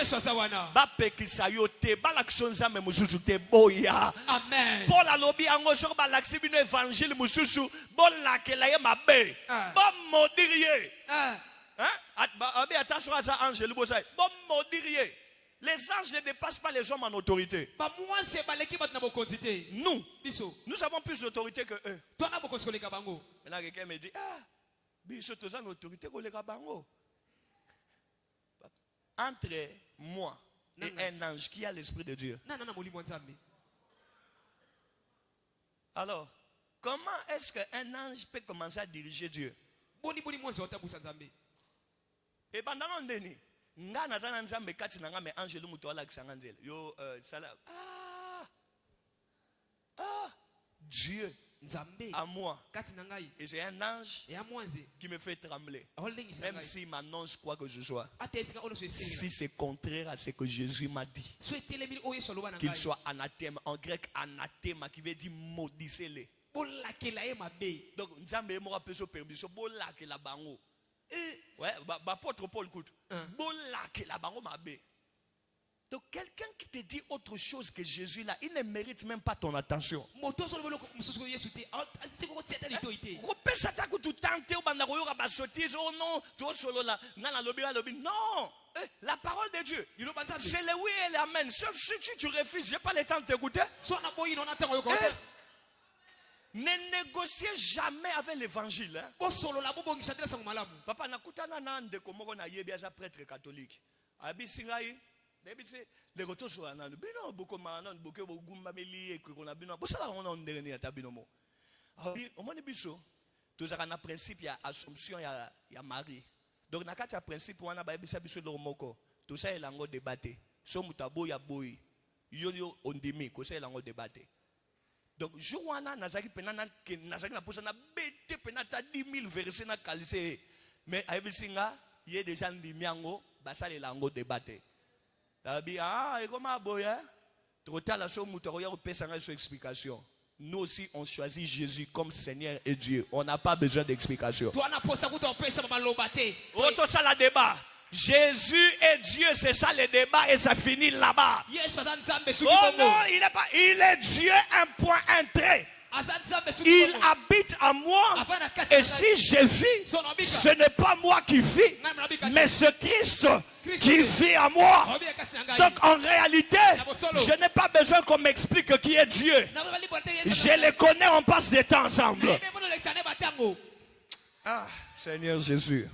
Amen. Paul a lobby en sur balaxi une évangile mususu bon la que la ma bé bon modirier attention à ça ange le bosai bon modirier. Les anges ne dépassent pas les hommes en autorité. Nous avons plus d'autorité que eux. Maintenant, quelqu'un me dit, tu as une autorité que les bango. Entre moi et un ange qui a l'esprit de Dieu. Alors, comment est-ce qu'un ange peut commencer à diriger Dieu? Et pendant l'année, nga nazana nzambe kati na nga me angelo muto ala kisanga nzela yo sala Dieu nzambe à moi kati na ngai et j'ai un ange qui me fait trembler même s'il m'annonce quoi que ce soit si c'est contraire à ce que Jésus m'a dit qu'il soit anathème en grec anathème qui veut dire maudissez-les donc nzambe mo peso permission bolake la bango. Ouais, apôtre Paul écoute. Donc quelqu'un qui te dit autre chose que Jésus là, il ne mérite même pas ton attention. Non, la parole de Dieu, c'est le oui et l'amen. Sauf si tu refuses, j'ai pas le temps de t'écouter. Ne négociez jamais avec l'évangile. Papa, nakutana nande komoko na yebiaja prêtre catholique. Abisingai, debise le retour sur un an. Bino boko manan boke bogumba meli e ko na bino. Bosala on on ndene ya tabinomo. Abi omoni biso tozaka na principe ya assomption ya Marie. Donc na kati ya principe wana ba yebisa biso lo moko. Tosa elango débatté. So mutabo ya boy. Yo ondimi ko sa elango débatté. Donc, je vois nazaki penana que nazaki na posa na bete penata 10 000 versets na kalise. Mais ayebisinga yé déjà ndimiango basale lango débatté. Tabi et comment boya? Trota la so muto ya pesa nga so explication. Nous aussi on choisit Jésus comme Seigneur et Dieu. On n'a pas besoin d'explication. Toi na posa kuto pesa malobate. Auto ça la débat. Jésus est Dieu, c'est ça le débat et ça finit là-bas. Oh non, il est Dieu, un point, un trait. Il habite en moi et si je vis, ce n'est pas moi qui vis, mais ce Christ qui vit en moi. Donc en réalité, je n'ai pas besoin qu'on m'explique qui est Dieu. Je le connais, on passe des temps ensemble. Ah, Seigneur Jésus.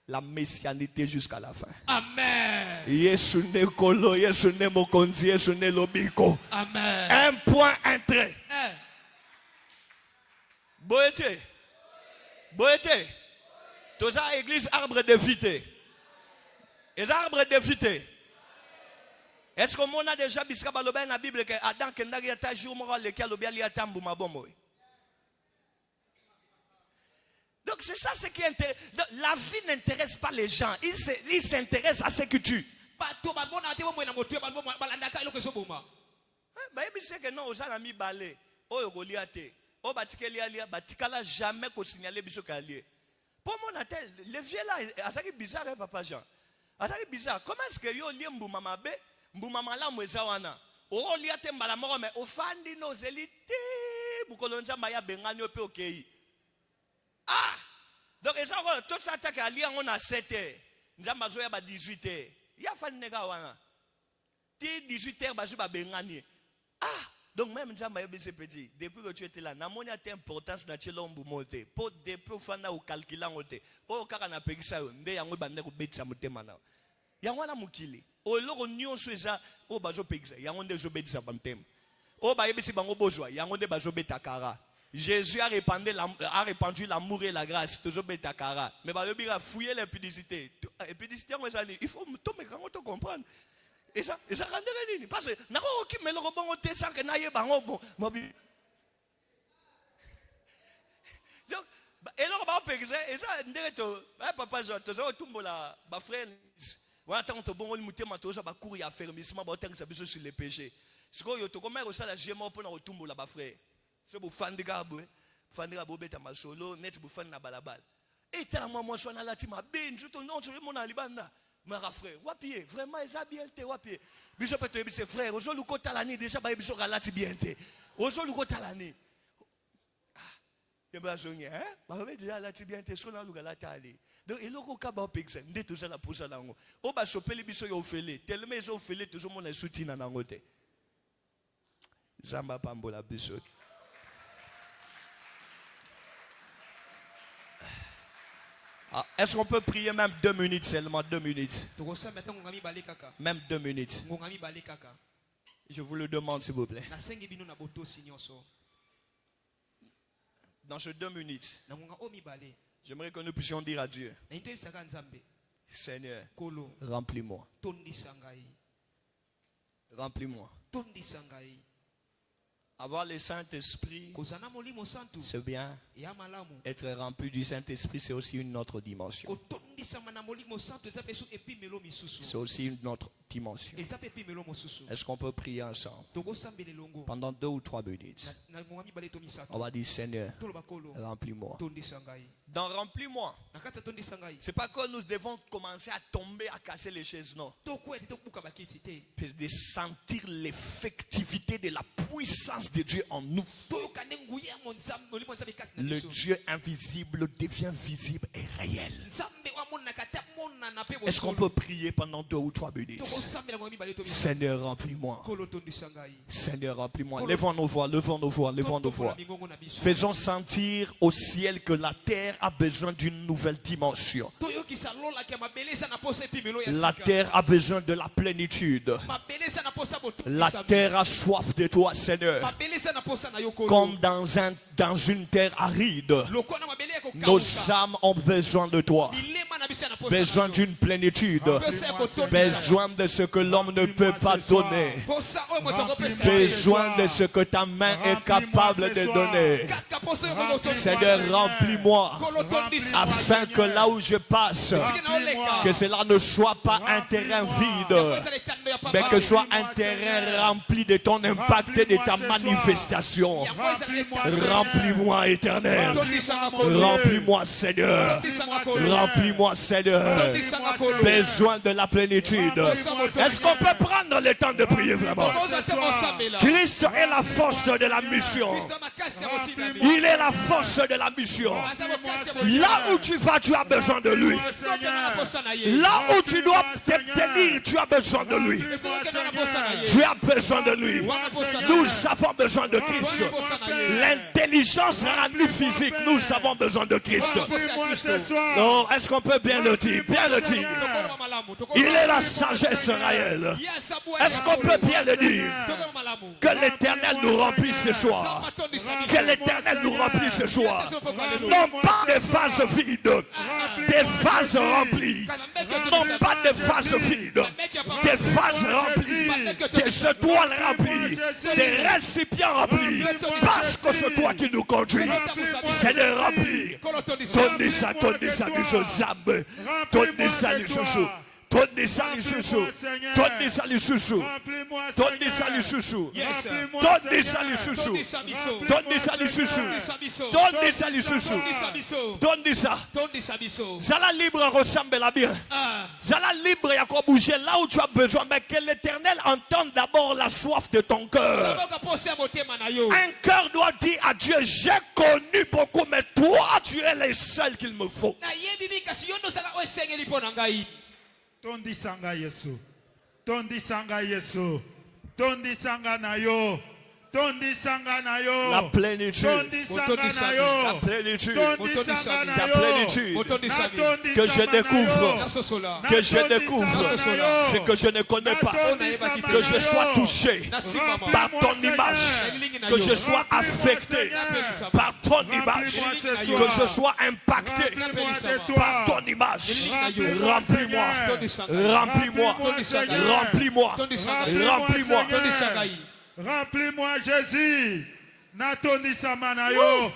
La messianité jusqu'à la fin. Amen. Yesu ne kolo, Yesu ne mokonzi, Yesu ne lobiko. Amen. Un point, un trait. Boété. Boété. Tous ça église arbre de vité. Les arbres de vité. Est-ce qu'on a déjà bisca baloba dans la Bible que Adam kendagi ata jour moral lequel obiali atambu mabombo. Donc c'est ça ce qui intéresse. La vie n'intéresse pas les gens. Il s'intéresse à ce que tu. C'est que non, aux amis balé. Oh Goliath. Oh batikelialia batikala jamais qu'on signaler biso kalié. Pour mon attel, le vieux là, ça qui bizarre papa Jean. Ça qui bizarre. Comment est-ce que yo li mbuma mabe, mbuma mala mwezawana. o lia te mbala moko me ofandi no zeli te mukolo nzamba ya bengani ope okei. Ah! Donc eza ko tout ça attaque ali yango na 7h. Nzamba zo ya ba 18h. Ya fandi neka wana. Ti 18h bazu ba bengani. Ah! Donc même nzamba ya bese petit, depuis que tu étais là, namoni a importance na tshilombu mote. Po depuis fanda o calculer ngote. O kaka na pekisa yo nde yango bande ko betisa motema na. Yango na mukili. O loko nyonso eza o bazo pekisa. Yango nde zo betisa motema. O ba yebisi bango bozwa, yango nde bazo betakara. Jésus a répandu l'amour et la grâce. Toujours betakara. Mais bah le a fouillé les publicités. Et publicité il faut tout comprendre. Et ça rendrait parce que n'a aucun mais le rebond au tessin que n'aille bango bon. Donc et là on va peser et ça ndereto papa jo to tumbo la ba frère voilà tant to bon muté matoza ba courir affermissement ba terre ça biso sur les péchés. Ce que yo to comme ça la gemo pour na tumbo la ba frère. C'est pour fandika beta masolo net pour fan na balabal. Et tellement moi so na latima ben tout non tu mon alibanda. Mara frère, wapié vraiment ça bien te wapié. Biso peut te c'est frère, ozo luko talani déjà ba biso galati bien te. Ozo luko talani. Ah, yeba zonye hein? Ba be déjà lati bien te so na luka latali. Donc il loko ka ba peksa nde to za la posa lango. O ba sopeli biso yo ofele, tellement ils ont ofele toujours mon soutien na ngote. Zamba pambola biso. Ah, est-ce qu'on peut prier même 2 minutes seulement, 2 minutes? Même 2 minutes. Je vous le demande s'il vous plaît. Dans ces 2 minutes, j'aimerais que nous puissions dire à Dieu, Seigneur, remplis-moi. Remplis-moi. Avoir le Saint-Esprit, c'est bien. Être rempli du Saint-Esprit, c'est aussi une autre dimension. C'est aussi une autre dimension. Est-ce qu'on peut prier ensemble? Pendant 2 ou 3 minutes. On va dire, Seigneur, remplis-moi. Dans remplis-moi, c'est pas que nous devons commencer à tomber, à casser les chaises, non. De sentir l'effectivité de la puissance de Dieu en nous. Le Dieu invisible devient visible et réel. Est-ce qu'on peut prier pendant 2 ou 3 minutes? Seigneur, remplis-moi. Seigneur, remplis-moi. Levons nos voix, levons nos voix, levons nos voix. Faisons sentir au ciel que la terre a besoin d'une nouvelle dimension. La terre a besoin de la plénitude. La terre a soif de toi, Seigneur. Comme dans une terre aride, nos âmes ont besoin de toi. Besoin d'une plénitude. Besoin de ce que l'homme ne peut pas donner. Besoin de ce que ta main est capable de donner. Seigneur, remplis-moi afin que là où je passe, que cela ne soit pas un terrain vide, mais que ce soit un terrain rempli de ton impact et de ta manifestation. Remplis-moi, Éternel. Remplis-moi, Seigneur. Remplis-moi, Seigneur. Besoin de la plénitude. Est-ce qu'on peut prendre le temps de prier vraiment? Christ est la force de la mission. Il est la force de la mission. Là où tu vas, tu as besoin de lui. Là où tu dois te tenir, tu as besoin de lui. Tu as besoin de lui. Nous avons besoin de Christ. L'intelligence rendue physique, nous avons besoin de Christ. Non, est-ce qu'on peut bien le dire? Bien le dire. Il est la sagesse réelle. Est-ce qu'on peut bien le dire? Que l'Éternel nous remplisse ce soir. Que l'Éternel nous remplisse ce soir. Non pas des vases vides, des vases remplis. Non pas des vases vides, des vases remplis, des étoiles remplies, des récipients remplis. Parce que c'est toi qui nous conduis. Seigneur, remplis. Tondisa, Zambe. Tondisa, Lissousou. Tondisa Remplis-moi, lisusu. Seigneur. Tondisa lisusu. Remplis-moi, Tondisa Seigneur. lisusu. Yes, sir. Remplis-moi, Tondisa Seigneur. lisusu. Tondisa biso. Tondisa lisusu. Tondisa biso. Tondisa lisusu. Tondisa biso. Tondisa. Tondisa biso. Zala libre ressemble la bien. Ah. Zala libre ya ko bouger là où tu as besoin, mais que l'Éternel entende d'abord la soif de ton cœur. Saboka pose ya motema na yo. Un cœur doit dire à Dieu, j'ai connu beaucoup, mais toi, tu es le seul qu'il me faut. Na yebi bi kasi yo ndosaka o esengeli mpo na ngai. Tondisanga Yesu. Tondisanga Yesu. Tondisanga na yo. Tondisanga na yo. La plénitude. Tondisanga na yo. La plénitude. Tondisanga na La yo. plénitude. Motondisa Na bi. tondisanga Que je na découvre. yo. Na sosola. Que je Na découvre tondisanga na yo. ce que je ne connais pas. Na Que je sois touché Na simama. par ton image. Que je sois affecté par ton image. Que je sois impacté Remplis-moi de par toi. ton image. Remplis-moi, Remplis-moi. Seigneur. Remplis-moi. Seigneur. Remplis-moi. Remplis-moi. Remplis-moi, Jésus. Natondisa manayo.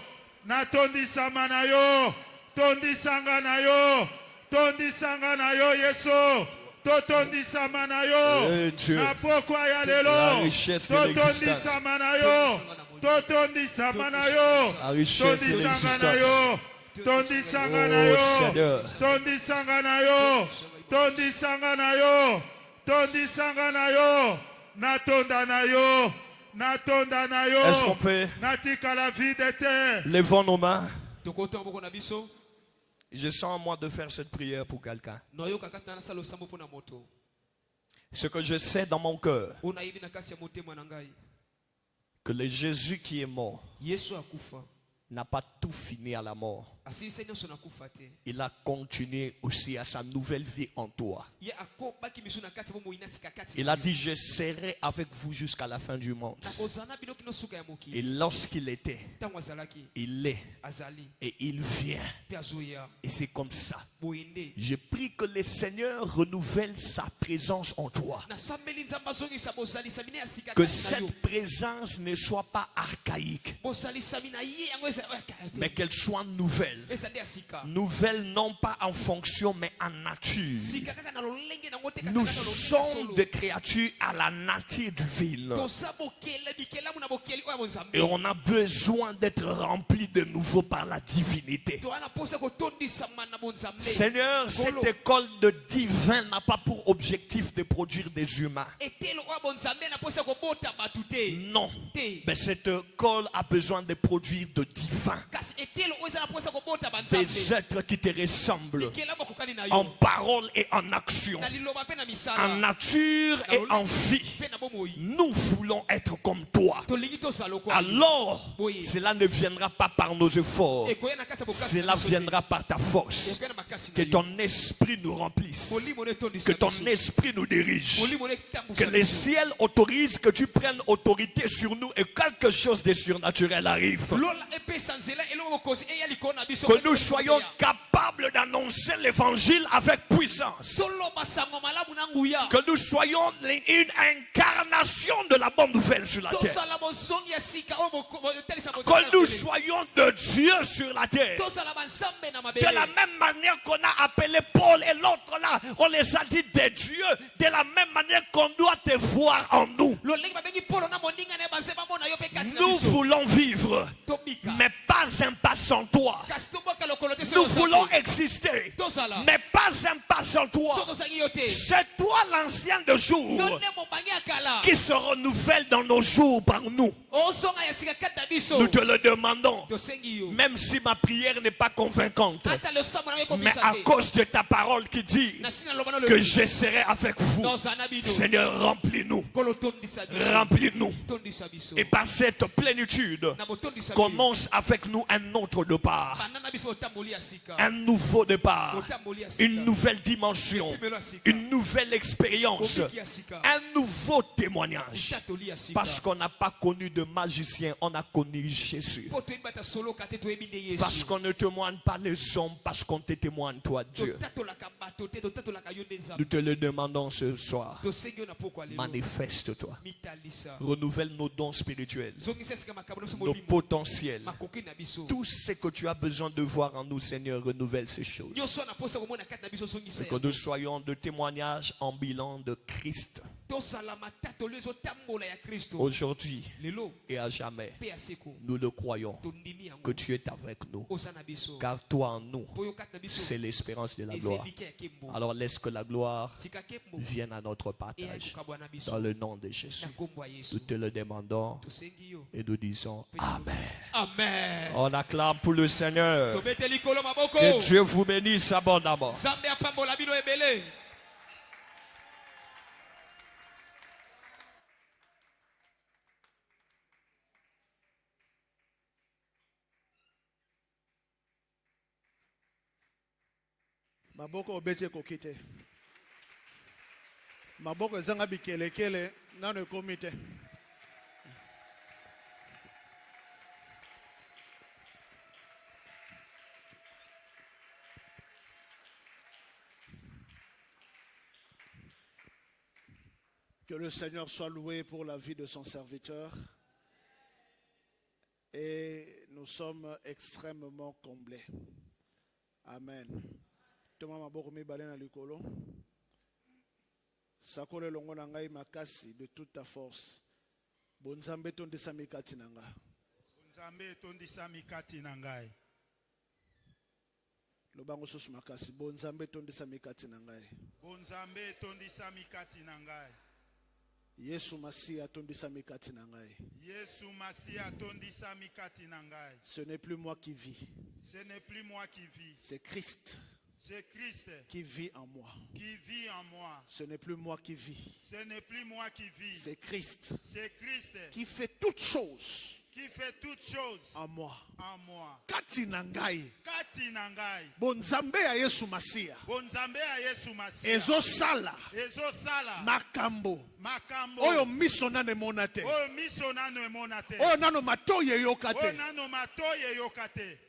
Natondisa manayo. Tondisanga na yo. Tondisanga na yo, Yesu. Totondisa manayo. Eh, Dieu. Na pokwa ya La lelo. richesse de Totondisa l'existence. manayo. Totondisa manayo. La richesse de Tondisanga na l'existence. yo. Tondisanga na Oh yo. Seigneur. Tondisanga na yo. Tondisanga na yo. Tondisanga na yo. Natonda na yo. Natonda na yo. Est-ce qu'on peut Natika la vie d'éternel. levons nos mains? Tokota mboko na biso. Je sens en moi de faire cette prière pour quelqu'un. Noyoka kata na salo sambo pona moto. Ce que je sais dans mon cœur, Ona yebi na kasi ya motema na ngai. que le Jésus qui est mort Yesu akufa. n'a pas tout fini à la mort. Asilisa nyonso na kufa te. Il a continué aussi à sa nouvelle vie en toi. Ye akobaki misu na kati bomo inasika kati. Il a dit, je serai avec vous jusqu'à la fin du monde. Nakozana bino kino suka ya Et mokili. lorsqu'il était, Tango azalaki. il est Azali. et il vient. Pe azoya. Et c'est comme ça. Boinde. Je prie que le Seigneur renouvelle sa présence en toi. Na sambeli nzamba zongisa bozalisa bine asika Que kati na yo. cette présence ne soit pas archaïque, Bozalisa bina ye yango eza. mais qu'elle soit nouvelle. Eza de asika. Nouvelle non pas en fonction, mais en nature. Sika kaka na lolenge nango te kaka Nous na lolenge sommes solo. des créatures à la nature divine. Toza bokele bikelamu na bokeli oya bonzambe. Et on a besoin d'être remplis de nouveau par la divinité. Toana posa kotondisama na bonzambe. Seigneur, cette école de divin n'a pas pour objectif de produire des humains. Etelo oya bonzambe na posa kobota batu te. Non. Te. Mais cette école a besoin de produire de divin. Kasi etelo oyo eza na posa kobota banzambe. Des êtres qui te ressemblent Bikelamu kokani na en yo. parole et en action, Na liloba pe na en misala. nature et en vie. Pe na bomoi. Nous voulons être comme toi. Tolingi tosala lokwa. Alors, Oui. cela ne viendra pas par nos efforts. Ekoya na kati ya bokasi. Cela viendra par ta force. Ekoya na makasi Que na yo. ton esprit nous remplisse. Molimo ne tondisa Que ton biso. esprit nous dirige. Molimo ne tambusa Que les biso. ciels autorisent que tu prennes autorité sur nous et quelque chose de surnaturel arrive. Lola epesa nzela eloko bokozi eya likolo na biso. Que nous soyons capables d'annoncer l'évangile avec puissance. toloba sango malamu na nguya. Que nous soyons une incarnation de la bonne nouvelle sur la terre. Tozala bozongi ya sika oyo botelisa bozongi Que na nous pele. soyons de Dieu sur la terre. Tozala banzambe na De la mabele. même manière qu'on a appelé Paul et l'autre là, on les a dit des dieux. De la même manière qu'on doit te voir en nous. Lolenge babengi polo na moninga na banze bamona yo pe kasi na Nous biso. voulons vivre, Tobika. mais pas un pas sans toi. Kasi toboka lokolo te Nous voulons exister, Tozala. mais pas un pas sans toi. Soko sangi yo te. C'est toi l'ancien de jour Donne mobangi ya kala. qui se renouvelle dans nos jours par nous. Ozonga ya sika kata biso. Nous te le demandons, Tosengi yo. même si ma prière n'est pas convaincante, Ata le samo na yo mais komisa à te. cause de ta parole qui dit Na sina loba na que le. je serai avec vous. Tozana bino. Seigneur, remplis-nous, Kolo tondisa biso. remplis-nous. Tondisa biso. Et par cette plénitude, Na botondisa biso. commence avec nous un autre départ, Banana biso otamboli ya sika. un nouveau départ, Otamboli ya sika. une nouvelle dimension, Pimelo ya sika. une nouvelle expérience, Obiki ya sika. un nouveau témoignage. témoignage. Parce qu'on n'a pas connu de magicien, on a connu Jésus. Parce qu'on ne témoigne pas les hommes, parce qu'on te témoigne toi, Dieu. Nous te le demandons ce soir. Manifeste-toi. Renouvelle nos dons spirituels, nos potentiels. Tout ce que tu as besoin de voir en nous, Seigneur, renouvelle ces choses. Et que nous soyons de témoignages en bilan de Christ. Aujourd'hui et à jamais, nous le croyons que tu es avec nous. Car toi en nous, c'est l'espérance de la gloire. Alors laisse que la gloire vienne à notre partage. Dans le nom de Jésus, nous te le demandons et nous disons Amen. Amen. On acclame pour le Seigneur. Que Dieu vous bénisse abondamment. Maboko obeche kokite. Maboko ezanga bikelekele nano komite. Que le Seigneur soit loué pour la vie de son serviteur. Et nous sommes extrêmement comblés. Amen. Toma maboko mibale na likolo. Sakole longo na ngai makasi de toute ta force. Bonzambe tondisa mikati na ngai. Bonzambe tondisa mikati na ngai. Lobango susu makasi. Bonzambe tondisa mikati na ngai. Bonzambe tondisa mikati na ngai. Yesu Masia tondisa mikati na ngai. Yesu Masia tondisa mikati na ngai. Ce n'est plus moi qui vis. Ce n'est plus moi qui vis. C'est Christ. C'est Christ qui vit en moi. Qui vit en moi. Ce n'est plus moi qui vis. Ce n'est plus moi qui vis. C'est Christ. C'est Christ qui fait toutes choses. Qui fait toutes choses en moi. En moi. Kati na ngai. Kati na ngai. Bonzambe ya Yesu Masia. Bonzambe ya Yesu Masia. Ezo sala. Ezo sala. Makambo. Makambo. Oyo miso nane monate. Oyo miso nane monate. Oyo nano matoye yokate. Oyo nano matoye yokate.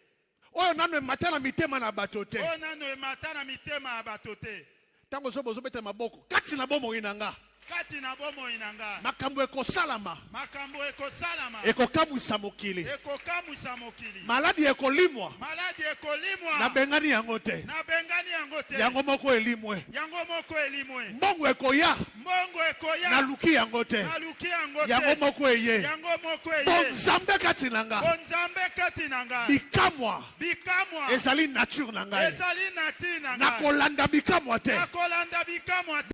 Oyo nano matana mitema na batote. Oyo nano matana mitema na batote. Tango zobo bete maboko. Kati na bomo inanga. Kati na bomo inanga. Makambo eko salama. Makambo eko salama. Eko kamwisa mokili. Eko kamwisa mokili. Maladi eko limwa. Maladi eko limwa. Na bengani yangote. Na bengani yangote. Yango moko elimwe. Yango moko elimwe. Mbongo eko ya. Mbongo eko ya. Na luki yangote. Na luki yangote. Yango moko eye. Yango moko eye. Bonzambe kati nanga. Bonzambe kati nanga. Bikamwa. Bikamwa. Ezali nature nanga. Ezali nature nanga. Na kolanda bikamwa te. Na kolanda bikamwa te.